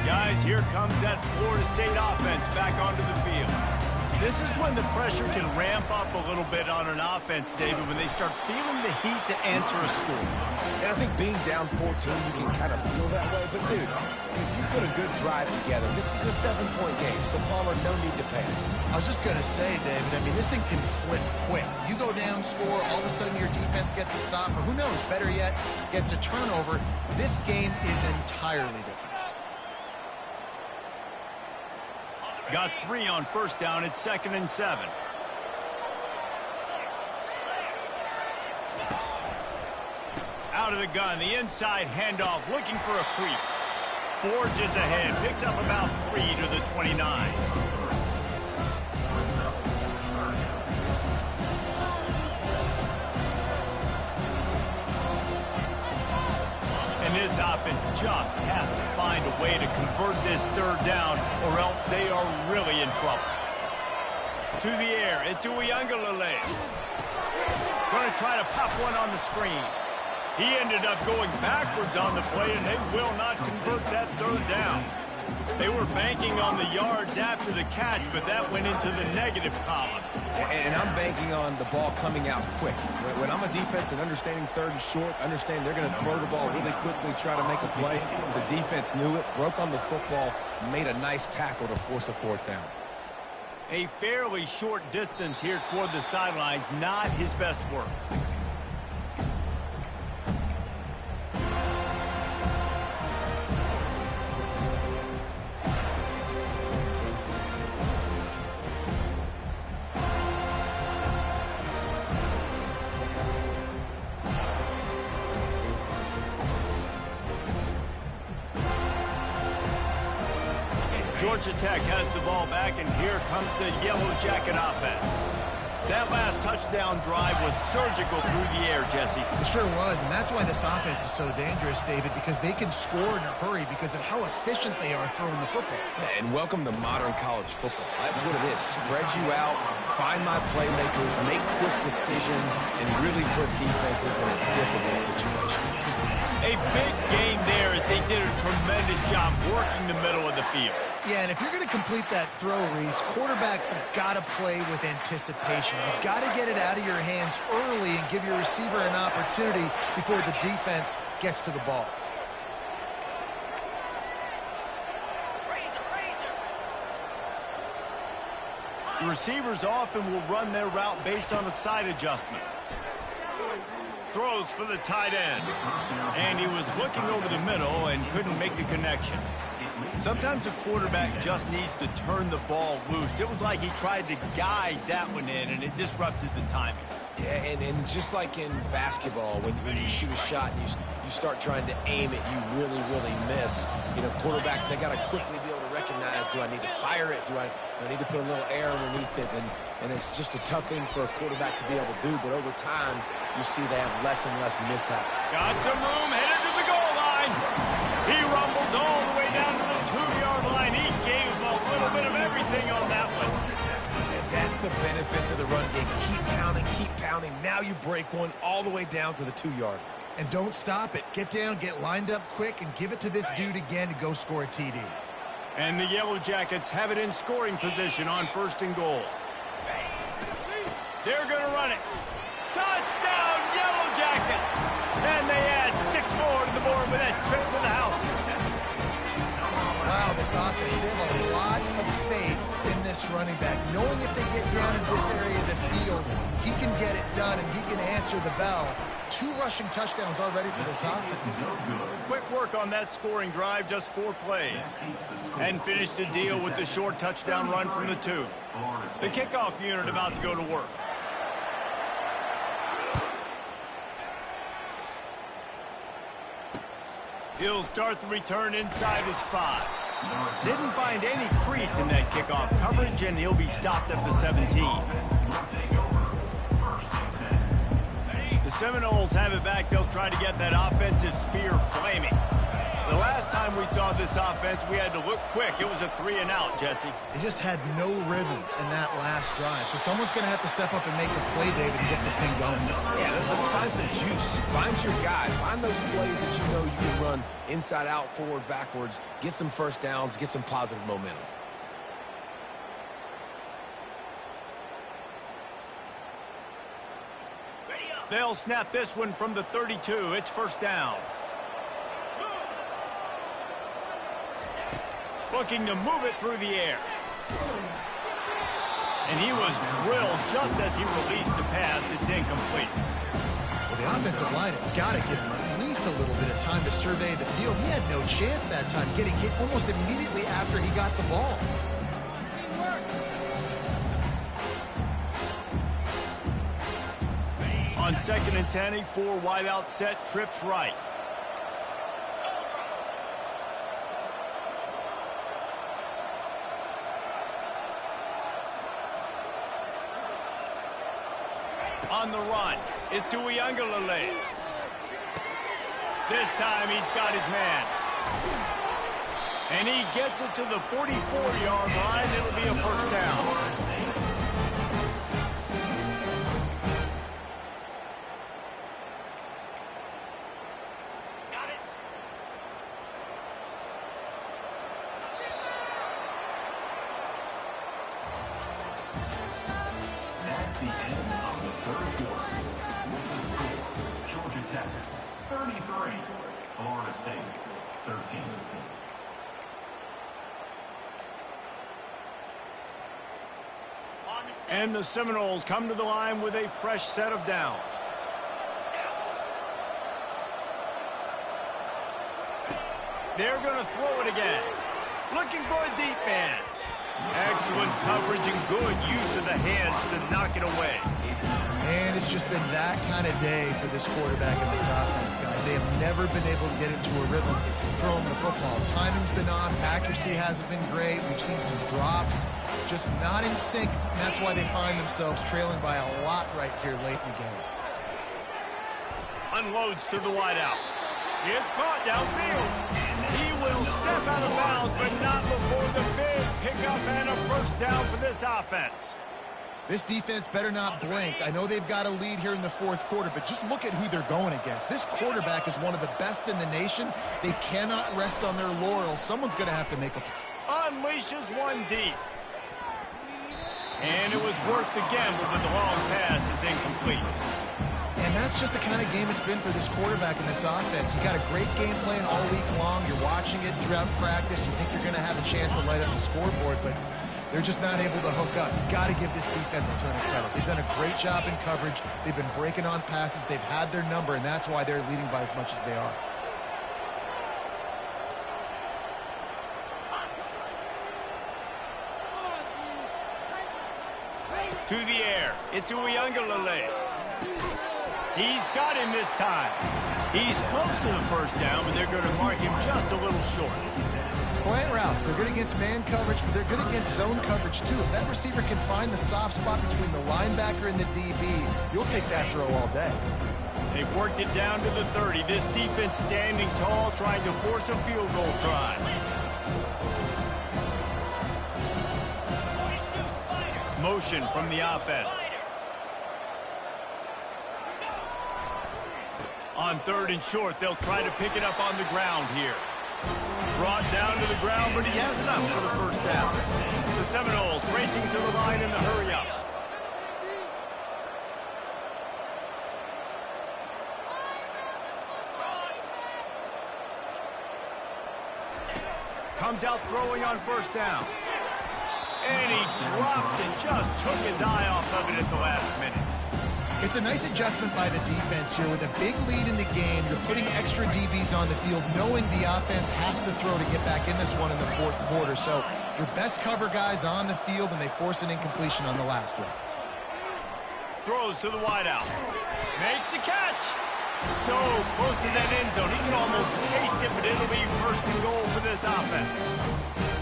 Guys, here comes that Florida State offense back onto the field. This is when the pressure can ramp up a little bit on an offense, David, when they start feeling the heat to answer a score. And I think being down 14, you can kind of feel that way. But, dude, if you put a good drive together, this is a 7-point game, so Palmer, no need to panic. I was just going to say, David, I mean, this thing can flip quick. You go down, score, all of a sudden your defense gets a stop, or who knows, better yet, gets a turnover. This game is entirely different. Got 3 on 1st down. It's 2nd and 7. Out of the gun, the inside handoff, looking for a crease. Forges ahead, picks up about 3 to the 29. And this offense just has to find a way to convert this 3rd down, or else they are really in trouble. To the air, it's Uiagalelei. Going to try to pop one on the screen. He ended up going backwards on the play, and they will not convert that 3rd down. They were banking on the yards after the catch, but that went into the negative column. And I'm banking on the ball coming out quick. When I'm a defense and understanding 3rd and short, understand they're going to throw the ball really quickly, try to make a play. The defense knew it, broke on the football, made a nice tackle to force a 4th down. A fairly short distance here toward the sidelines, not his best work. Georgia Tech has the ball back, and here comes the Yellow Jacket offense. That last touchdown drive was surgical through the air, Jesse. It sure was, and that's why this offense is so dangerous, David, because they can score in a hurry because of how efficient they are throwing the football. And welcome to modern college football. That's what it is. Spread you out, find my playmakers, make quick decisions, and really put defenses in a difficult situation. A big gain there as they did a tremendous job working the middle of the field. Yeah, and if you're going to complete that throw, Reese, quarterbacks have got to play with anticipation. You've got to get it out of your hands early and give your receiver an opportunity before the defense gets to the ball. The receivers often will run their route based on a side adjustment. Throws for the tight end. And he was looking over the middle and couldn't make the connection. Sometimes a quarterback just needs to turn the ball loose. It was like he tried to guide that one in, and it disrupted the timing. Yeah, and just like in basketball, when you shoot a shot and you start trying to aim it, you really, really miss. You know, quarterbacks, they got to quickly be able to recognize, do I need to fire it? Do I need to put a little air underneath it? And it's just a tough thing for a quarterback to be able to do, but over time, you see they have less and less mishap. Got some room, headed to the goal line. He rumbles all the way down to the 2-yard line. He gave him a little bit of everything on that one. And that's the benefit to the run game. Keep pounding, keep pounding. Now you break one all the way down to the 2-yard. And don't stop it. Get down, get lined up quick, and give it to this dude again to go score a TD. And the Yellow Jackets have it in scoring position on 1st and goal. They're going to run it. Touchdown, Yellow Jackets! And they add 6 more to the board with that trip to the house. Wow, this offense, they have a lot of faith in this running back. Knowing if they get down in this area of the field, he can get it done and he can answer the bell. 2 rushing touchdowns already for this offense. Quick work on that scoring drive, just 4 plays. And finished the deal with the short touchdown run from the 2. The kickoff unit about to go to work. He'll start the return inside his 5. Didn't find any crease in that kickoff coverage, and he'll be stopped at the 17. The Seminoles have it back. They'll try to get that offensive spear flaming. The last time we saw this offense, we had to look quick. It was a 3-and-out, Jesse. They just had no rhythm in that last drive. So someone's going to have to step up and make a play, David, and get this thing going. Yeah, let's find some juice. Find your guy. Find those plays that you know you can run inside out, forward, backwards. Get some first downs. Get some positive momentum. They'll snap this one from the 32. It's 1st down. Looking to move it through the air. And he was drilled just as he released the pass. It's incomplete. Well, the offensive line has got to give him at least a little bit of time to survey the field. He had no chance that time, getting hit almost immediately after he got the ball. On 2nd and 10, a 4 wide out set, trips right. On the run, it's Uiagalelei. This time he's got his man. And he gets it to the 44-yard line. It'll be a 1st down. That's the end of the 3rd quarter. With the score, Georgia Tech 33, Florida State 13. And the Seminoles come to the line with a fresh set of downs. They're going to throw it again. Looking for a deep man. Excellent coverage and good use of the hands to knock it away. And it's just been that kind of day for this quarterback and this offense, guys. They have never been able to get into a rhythm throwing the football. Timing's been off. Accuracy hasn't been great. We've seen some drops. Just not in sync. And that's why they find themselves trailing by a lot right here late in the game. Unloads to the wideout. It's caught downfield. He will step out of bounds, but not before the big pickup and a first down for this offense. This defense better not blink. I know they've got a lead here in the fourth quarter, but just look at who they're going against. This quarterback is one of the best in the nation. They cannot rest on their laurels. Someone's going to have to make a... Unleashes one deep. And it was worth the gamble, but the long pass is incomplete. And that's just the kind of game it's been for this quarterback and this offense. You got a great game plan all week long. You're watching it throughout practice. You think you're going to have a chance to light up the scoreboard, but they're just not able to hook up. You got to give this defense a ton of credit. They've done a great job in coverage. They've been breaking on passes. They've had their number, and that's why they're leading by as much as they are. To the air. It's Uiagalelei. He's got him this time. He's close to the first down, but they're going to mark him just a little short. Slant routes, they're good against man coverage, but they're good against zone coverage too. If that receiver can find the soft spot between the linebacker and the DB, you'll take that throw all day. They've worked it down to the 30. This defense standing tall, trying to force a field goal try. Motion from the offense. On third and short, they'll try to pick it up on the ground here. Brought down to the ground, but he has enough for the first down. The Seminoles racing to the line in the hurry-up. Comes out throwing on first down. And he drops and just took his eye off of it at the last minute. It's a nice adjustment by the defense here. With a big lead in the game, you're putting extra DBs on the field, knowing the offense has to throw to get back in this one in the fourth quarter. So your best cover guys on the field, and they force an incompletion on the last one. Throws to the wideout. Makes the catch. So close to that end zone. He can almost taste it, but it'll be first and goal for this offense.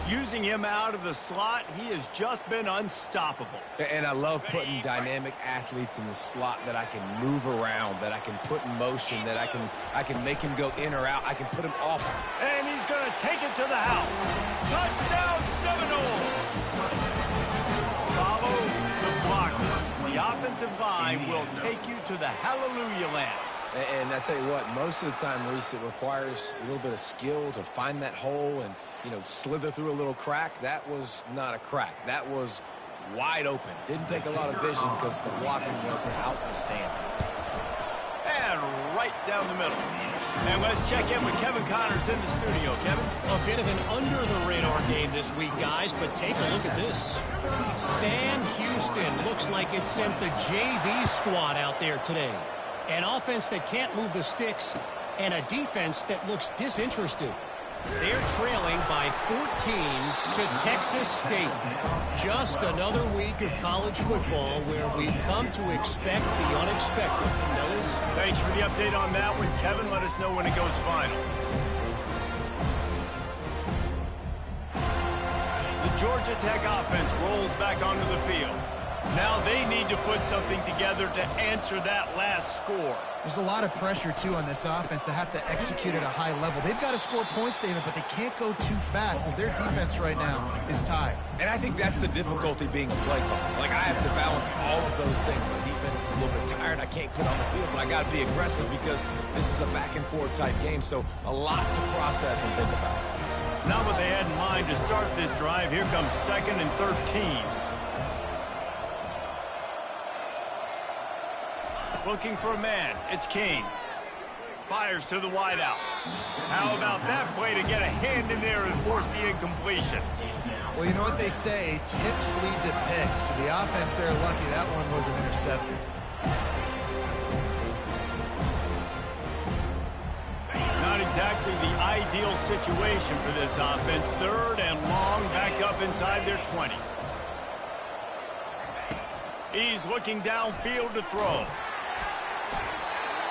Using him out of the slot, he has just been unstoppable. And I love putting dynamic athletes in the slot that I can move around, that I can put in motion, that I can make him go in or out. I can put him off. And he's going to take it to the house. Touchdown, Seminoles! Follow the blocker. The offensive line will take you to the hallelujah land. And I tell you what, most of the time, Reese, it requires a little bit of skill to find that hole and, you know, slither through a little crack. That was not a crack. That was wide open. Didn't take a lot of vision because the blocking was outstanding. And right down the middle. And let's check in with Kevin Connors in the studio. Kevin? A bit of an under-the-radar game this week, guys, but take a look at this. Sam Houston looks like it sent the JV squad out there today. An offense that can't move the sticks, and a defense that looks disinterested. They're trailing by 14 to Texas State. Just another week of college football where we've come to expect the unexpected. Fellas? Thanks for the update on that one, Kevin. Let us know when it goes final. The Georgia Tech offense rolls back onto the field. Now they need to put something together to answer that last score. There's a lot of pressure, too, on this offense to have to execute at a high level. They've got to score points, David, but they can't go too fast because their defense right now is tired. And I think that's the difficulty being a play caller. Like, I have to balance all of those things. My defense is a little bit tired. I can't put on the field, but I got to be aggressive because this is a back-and-forth type game, so a lot to process and think about. Not what they had in mind to start this drive. Here comes 2nd and 13. Looking for a man. It's Kane. Fires to the wideout. How about that play to get a hand in there and force the incompletion? Well, you know what they say, tips lead to picks. The offense, they're lucky that one wasn't intercepted. Not exactly the ideal situation for this offense. 3rd and long, back up inside their 20. He's looking downfield to throw.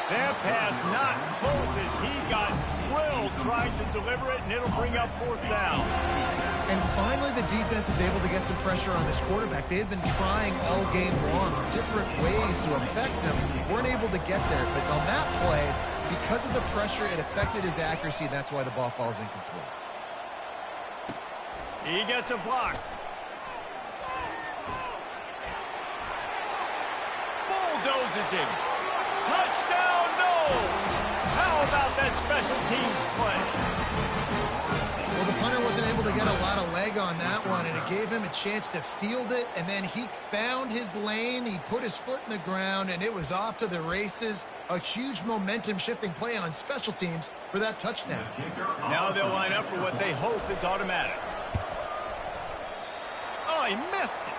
That pass not close as he got drilled trying to deliver it, and it'll bring up 4th down. And finally, the defense is able to get some pressure on this quarterback. They had been trying all game long, different ways to affect him. Weren't able to get there, but on that play, because of the pressure, it affected his accuracy, and that's why the ball falls incomplete. He gets a block. Bulldozes him. Touchdown, no! How about that special teams play? Well, the punter wasn't able to get a lot of leg on that one, and it gave him a chance to field it, and then he found his lane, he put his foot in the ground, and it was off to the races. A huge momentum-shifting play on special teams for that touchdown. Now they'll line up for what they hope is automatic. Oh, he missed it.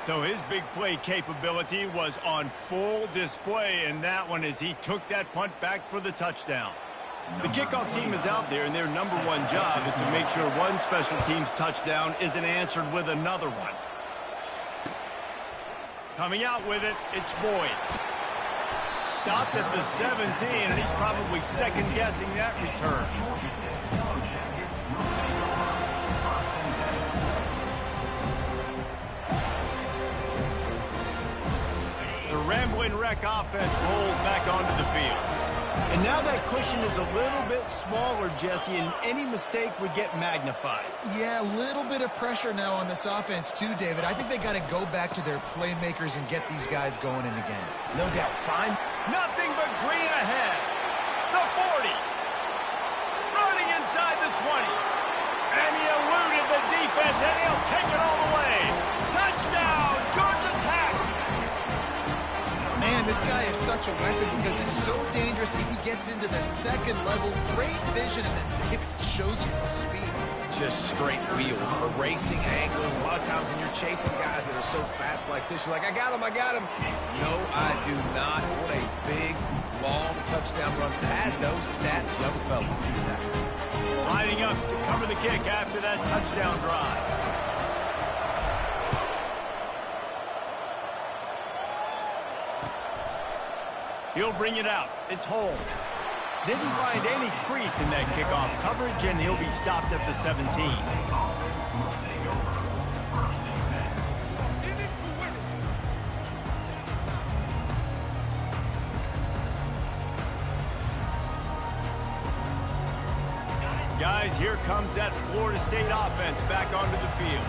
So his big play capability was on full display in that one as he took that punt back for the touchdown. The kickoff team is out there, and their number one job is to make sure one special teams touchdown isn't answered with another one. Coming out with it, it's Boyd. Stopped at the 17, and he's probably second-guessing that return. The rambling wreck offense rolls back onto the field. And now that cushion is a little bit smaller, Jesse, and any mistake would get magnified. Yeah, a little bit of pressure now on this offense too, David. I think they got to go back to their playmakers and get these guys going in the game. No doubt. Fine. Nothing but green ahead. The 40. Running inside the 20. And he eluded the defense, and he'll take it all the way. Touchdown, Georgia Tech. Man, this guy is such a weapon because it's so dangerous if he gets into the second level. Great vision, and then David shows you the speed. Just straight wheels, erasing angles. A lot of times when you're chasing guys that are so fast like this, you're like, I got him, I got him. No, I do not. What a big, long touchdown run. Pad those stats, young fella. Lining up to cover the kick after that touchdown drive. He'll bring it out. It's Holmes. Didn't find any crease in that kickoff coverage, and he'll be stopped at the 17. Guys, here comes that Florida State offense back onto the field.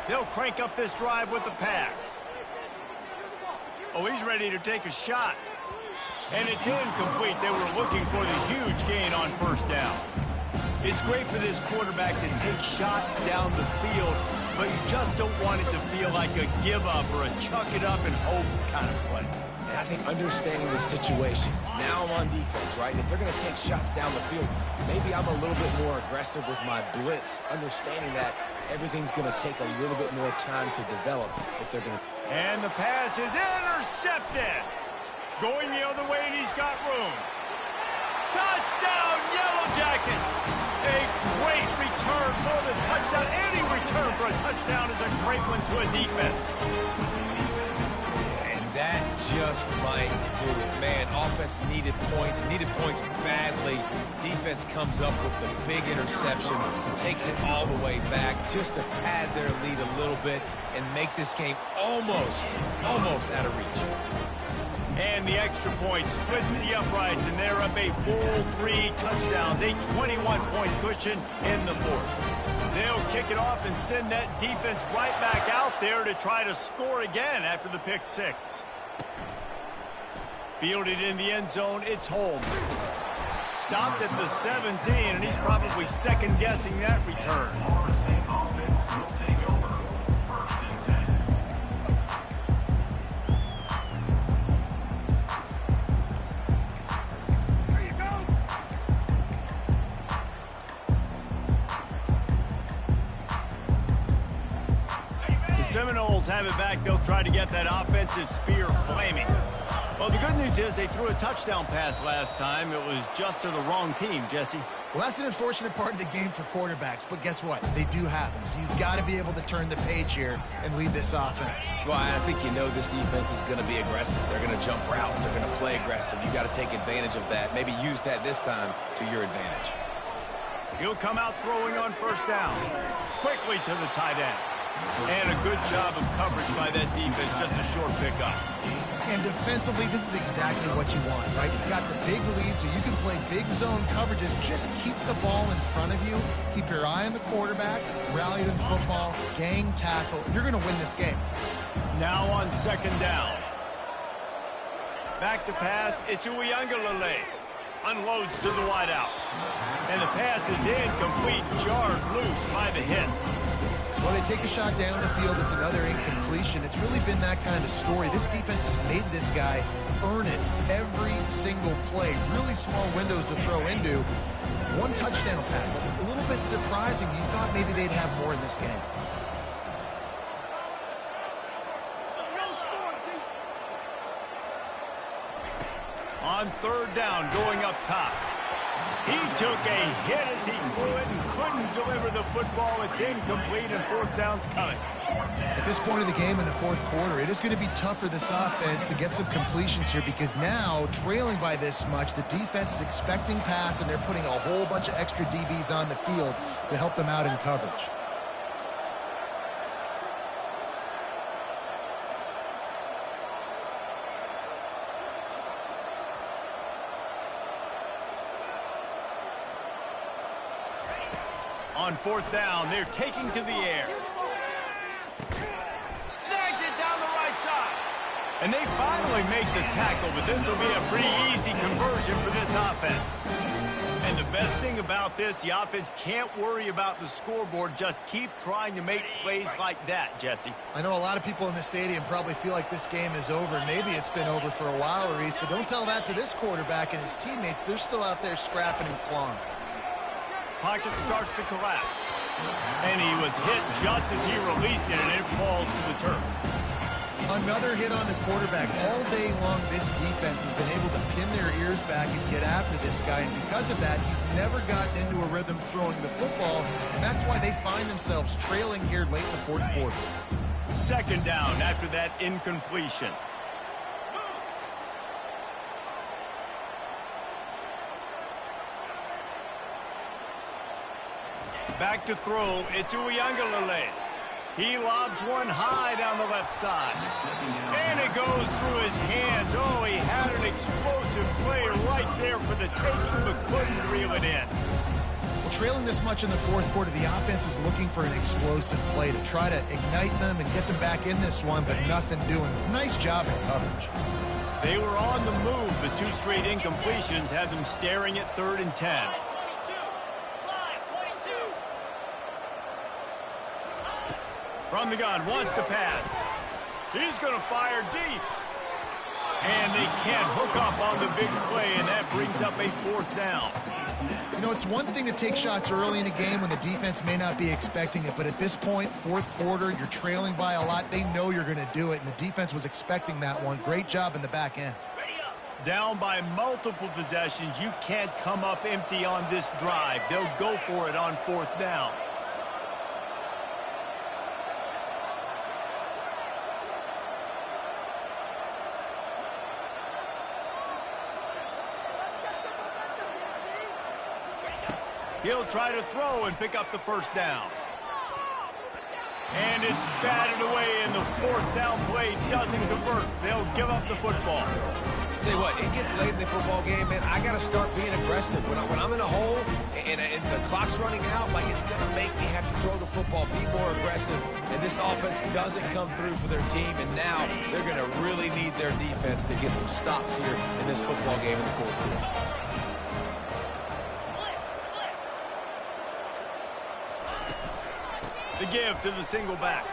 They'll crank up this drive with the pass. Oh, he's ready to take a shot. And it's incomplete. They were looking for the huge gain on 1st down. It's great for this quarterback to take shots down the field, but you just don't want it to feel like a give-up or a chuck-it-up and hope kind of play. And I think understanding the situation, now I'm on defense, right? And if they're going to take shots down the field, maybe I'm a little bit more aggressive with my blitz, understanding that everything's going to take a little bit more time to develop if they're going to. And the pass is intercepted. Going the other way, and he's got room. Touchdown, Yellow Jackets! A great return for the touchdown. Any return for a touchdown is a great one to a defense. And that just might do it. Man, offense needed points badly. Defense comes up with the big interception, takes it all the way back just to pad their lead a little bit and make this game almost out of reach. And the extra point splits the uprights, and they're up a full 3 touchdowns, a 21-point cushion in the 4th. They'll kick it off and send that defense right back out there to try to score again after the pick 6. Fielded in the end zone, it's Holmes. Stopped at the 17, and he's probably second-guessing that return. Seminoles have it back. They'll try to get that offensive spear flaming. Well, the good news is they threw a touchdown pass last time. It was just to the wrong team, Jesse. Well, that's an unfortunate part of the game for quarterbacks, but guess what? They do happen. So you've got to be able to turn the page here and lead this offense. Well, I think you know this defense is going to be aggressive. They're going to jump routes. They're going to play aggressive. You got to take advantage of that. Maybe use that this time to your advantage. He'll come out throwing on first down. Quickly to the tight end. And a good job of coverage by that defense. Just a short pickup. And defensively, this is exactly what you want, right? You've got the big lead, so you can play big zone coverages. Just keep the ball in front of you. Keep your eye on the quarterback. Rally to the football. Gang tackle. You're going to win this game. Now on second down. Back to pass. It's Uyunglele. Unloads to the wideout. And the pass is incomplete. Jarred loose by the hit. Well, they take a shot down the field. It's another incompletion. It's really been that kind of story. This defense has made this guy earn it every single play. Really small windows to throw into. One touchdown pass. That's a little bit surprising. You thought maybe they'd have more in this game. On third down, going up top. He took a hit as he threw it and couldn't deliver the football. It's incomplete, and fourth down's coming. At this point of the game in the fourth quarter, it is going to be tough for this offense to get some completions here because now, trailing by this much, the defense is expecting pass, and they're putting a whole bunch of extra DBs on the field to help them out in coverage. On fourth down, they're taking to the air. Snags it down the right side. And they finally make the tackle, but this will be a pretty easy conversion for this offense. And the best thing about this, the offense can't worry about the scoreboard. Just keep trying to make plays like that, Jesse. I know a lot of people in the stadium probably feel like this game is over. Maybe it's been over for a while, Reese, but don't tell that to this quarterback and his teammates. They're still out there scrapping and clawing. Pocket starts to collapse. And he was hit just as he released it, and it falls to the turf. Another hit on the quarterback. All day long, this defense has been able to pin their ears back and get after this guy. And because of that, he's never gotten into a rhythm throwing the football. And that's why they find themselves trailing here late in the fourth quarter. Second down after that incompletion. Back to throw, it's Uyunglele. He lobs one high down the left side. And it goes through his hands. Oh, he had an explosive play right there for the taking, but couldn't reel it in. Well, trailing this much in the fourth quarter, the offense is looking for an explosive play to try to ignite them and get them back in this one, but nothing doing. Nice job in coverage. They were on the move. The two straight incompletions had them staring at 3rd and 10. From the gun, wants to pass. He's going to fire deep. And they can't hook up on the big play, and that brings up a 4th down. You know, it's one thing to take shots early in a game when the defense may not be expecting it, but at this point, fourth quarter, you're trailing by a lot. They know you're going to do it, and the defense was expecting that one. Great job in the back end. Down by multiple possessions, you can't come up empty on this drive. They'll go for it on 4th down. He'll try to throw and pick up the first down. And it's batted away, and the 4th down play doesn't convert. They'll give up the football. Tell you what, it gets late in the football game, man. I got to start being aggressive. When I'm in a hole and the clock's running out, like it's going to make me have to throw the football, be more aggressive. And this offense doesn't come through for their team, and now they're going to really need their defense to get some stops here in this football game in the fourth quarter. The give to the single back.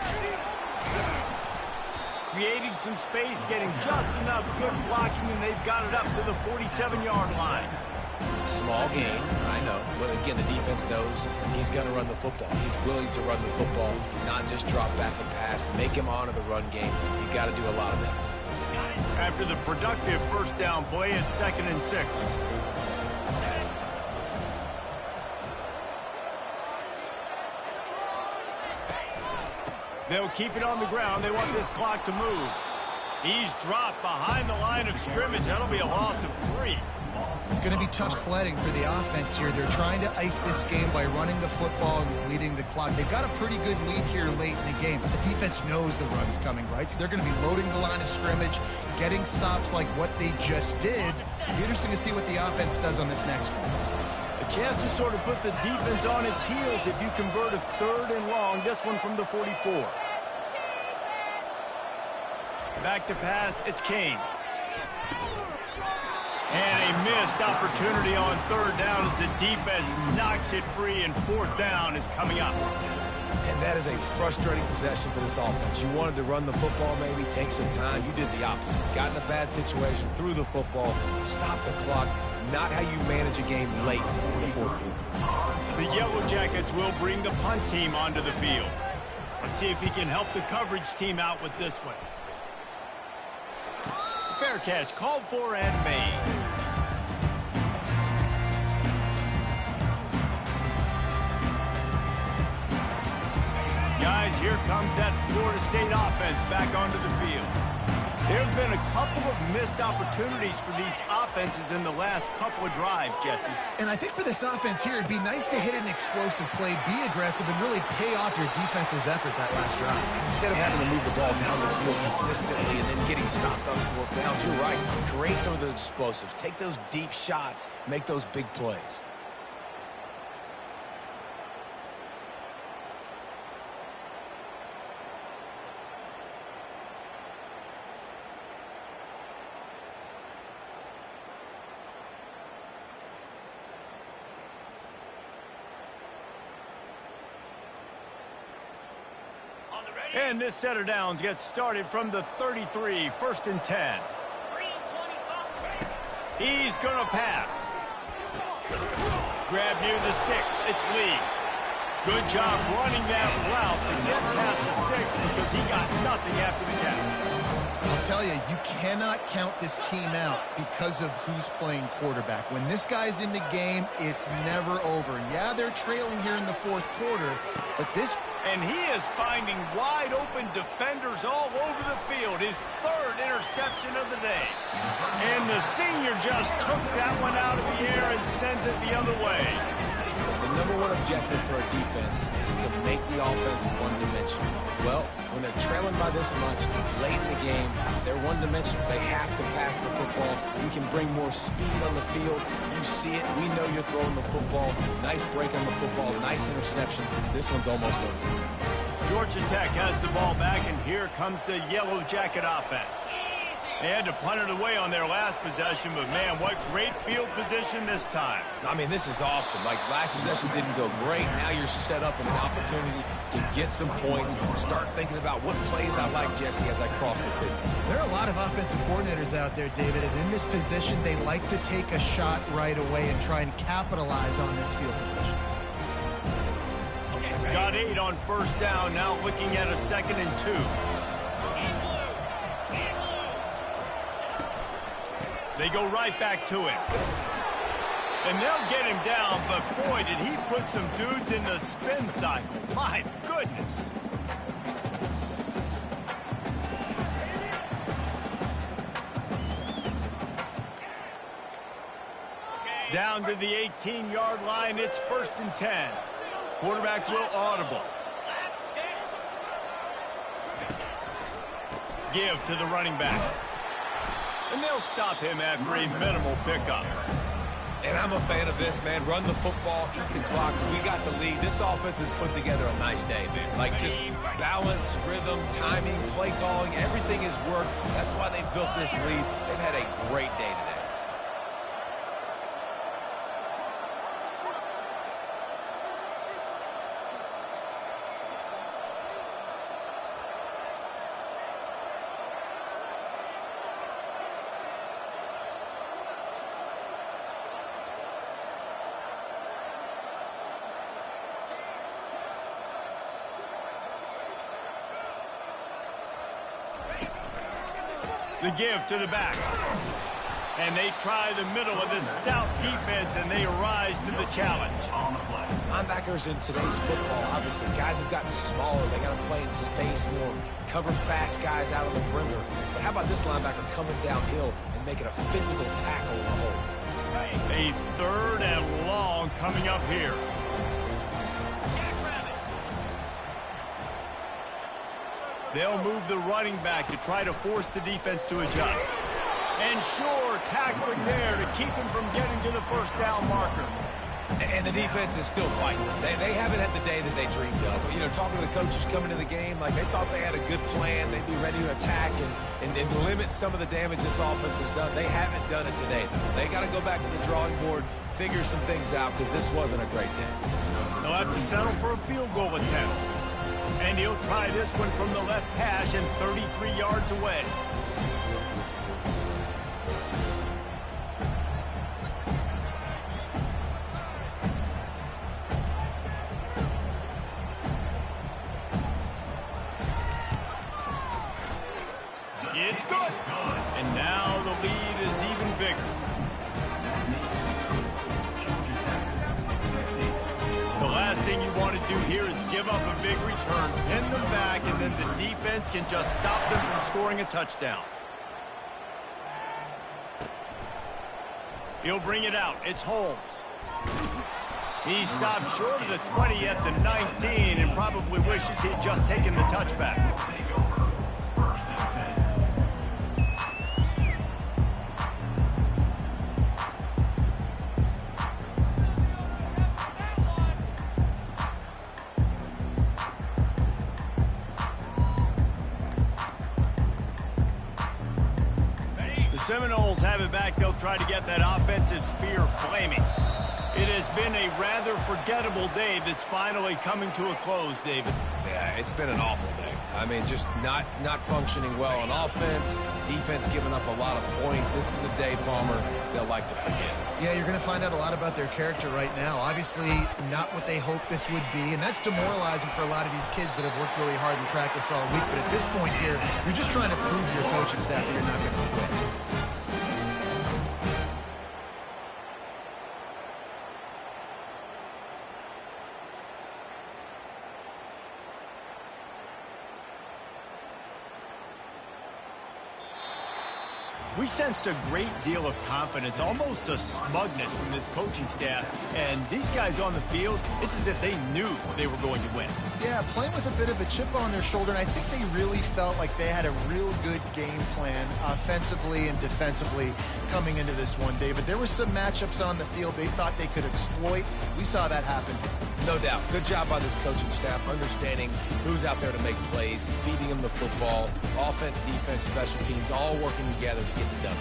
Creating some space, getting just enough good blocking, and they've got it up to the 47-yard line. Small game, I know. But again, the defense knows he's going to run the football. He's willing to run the football, not just drop back and pass. Make him honor the run game. You got to do a lot of this. after the productive first down play at 2nd and 6. They'll keep it on the ground. They want this clock to move. He's dropped behind the line of scrimmage. That'll be a loss of 3. It's going to be tough sledding for the offense here. They're trying to ice this game by running the football and leading the clock. They've got a pretty good lead here late in the game, but the defense knows the run's coming, right? So they're going to be loading the line of scrimmage, getting stops like what they just did. It'll be interesting to see what the offense does on this next one. A chance to sort of put the defense on its heels if you convert a 3rd and long. This one from the 44. Back to pass, it's Kane. And a missed opportunity on 3rd down as the defense knocks it free, and 4th down is coming up. And that is a frustrating possession for this offense. You wanted to run the football, maybe take some time. You did the opposite. Got in a bad situation, threw the football, stopped the clock. Not how you manage a game late in the 4th quarter. The Yellow Jackets will bring the punt team onto the field. Let's see if he can help the coverage team out with this one. Fair catch, called for and made. Guys, here comes that Florida State offense back onto the field. There's been a couple of missed opportunities for these offenses in the last couple of drives, Jesse. And I think for this offense here, it'd be nice to hit an explosive play, be aggressive, and really pay off your defense's effort that last drive. And instead of having to move the ball down the field consistently and then getting stopped on 4th downs, you're right. Create some of the explosives. Take those deep shots. Make those big plays. And this set of downs gets started from the 33, 1st and 10. He's going to pass. Grab near the sticks. It's Lee. Good job running that route to get past the sticks because he got nothing after the catch. I'll tell you, you cannot count this team out because of who's playing quarterback. When this guy's in the game, it's never over. Yeah, they're trailing here in the 4th quarter, but this... And he is finding wide-open defenders all over the field. His 3rd interception of the day. And the senior just took that one out of the air and sends it the other way. The #1 objective for a defense is to make the offense one-dimensional. Well, when they're trailing by this much, late in the game, they're one-dimensional. They have to pass the football. We can bring more speed on the field. You see it. We know you're throwing the football. Nice break on the football. Nice interception. This one's almost over. Georgia Tech has the ball back, and here comes the Yellow Jacket offense. They had to punt it away on their last possession, but man, what great field position this time. I mean, this is awesome. Like, last possession didn't go great. Now you're set up in an opportunity to get some points. Start thinking about what plays I like, Jesse, as I cross the 50. There are a lot of offensive coordinators out there, David, and in this position, they like to take a shot right away and try and capitalize on this field position. Got 8 on 1st down, now looking at a 2nd and 2. They go right back to him. And they'll get him down, but boy, did he put some dudes in the spin cycle. My goodness. Down to the 18-yard line, it's 1st and 10. Quarterback will audible. Give to the running back. And they'll stop him after a minimal pickup. And I'm a fan of this, man. Run the football, eat the clock. We got the lead. This offense has put together a nice day, man. Like, just balance, rhythm, timing, play calling, everything has worked. That's why they've built this lead. They've had a great day today. The give to the back. And they try the middle of this stout defense, and they rise to the challenge. Linebackers in today's football, obviously, guys have gotten smaller. They got to play in space more, cover fast guys out of the perimeter. But how about this linebacker coming downhill and making a physical tackle in the hole? A 3rd and long coming up here. They'll move the running back to try to force the defense to adjust. And sure, tackling there to keep him from getting to the first down marker. And the defense is still fighting. They haven't had the day that they dreamed of. You know, talking to the coaches coming into the game, like they thought they had a good plan. They'd be ready to attack and limit some of the damage this offense has done. They haven't done it today, though. They got to go back to the drawing board, figure some things out, because this wasn't a great day. They'll have to settle for a field goal attempt. And he'll try this one from the left hash and 33 yards away. It's good. And now the lead is even bigger. The last thing you want to do here is give up a big return, pin them back, and then the defense can just stop them from scoring a touchdown. He'll bring it out. It's Holmes. He stopped short of the 20 at the 19 and probably wishes he'd just taken the touchback. Seminoles have it back. They'll try to get that offensive spear flaming. It has been a rather forgettable day that's finally coming to a close, David. Yeah, it's been an awful day. I mean, just not functioning well on offense, defense giving up a lot of points. This is a day, Palmer, they'll like to forget. Yeah, you're going to find out a lot about their character right now. Obviously, not what they hoped this would be, and that's demoralizing for a lot of these kids that have worked really hard in practice all week. But at this point here, you're just trying to prove to your coaching staff that you're not going to quit. We sensed a great deal of confidence, almost a smugness from this coaching staff. And these guys on the field, it's as if they knew they were going to win. Yeah, playing with a bit of a chip on their shoulder, and I think they really felt like they had a real good game plan offensively and defensively coming into this one, David. There were some matchups on the field they thought they could exploit. We saw that happen. No doubt. Good job by this coaching staff, understanding who's out there to make plays, feeding them the football, offense, defense, special teams, all working together to get the W.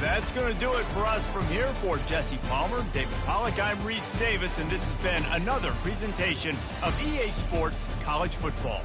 That's going to do it for us from here. For Jesse Palmer, David Pollack, I'm Reese Davis, and this has been another presentation of EA Sports College Football.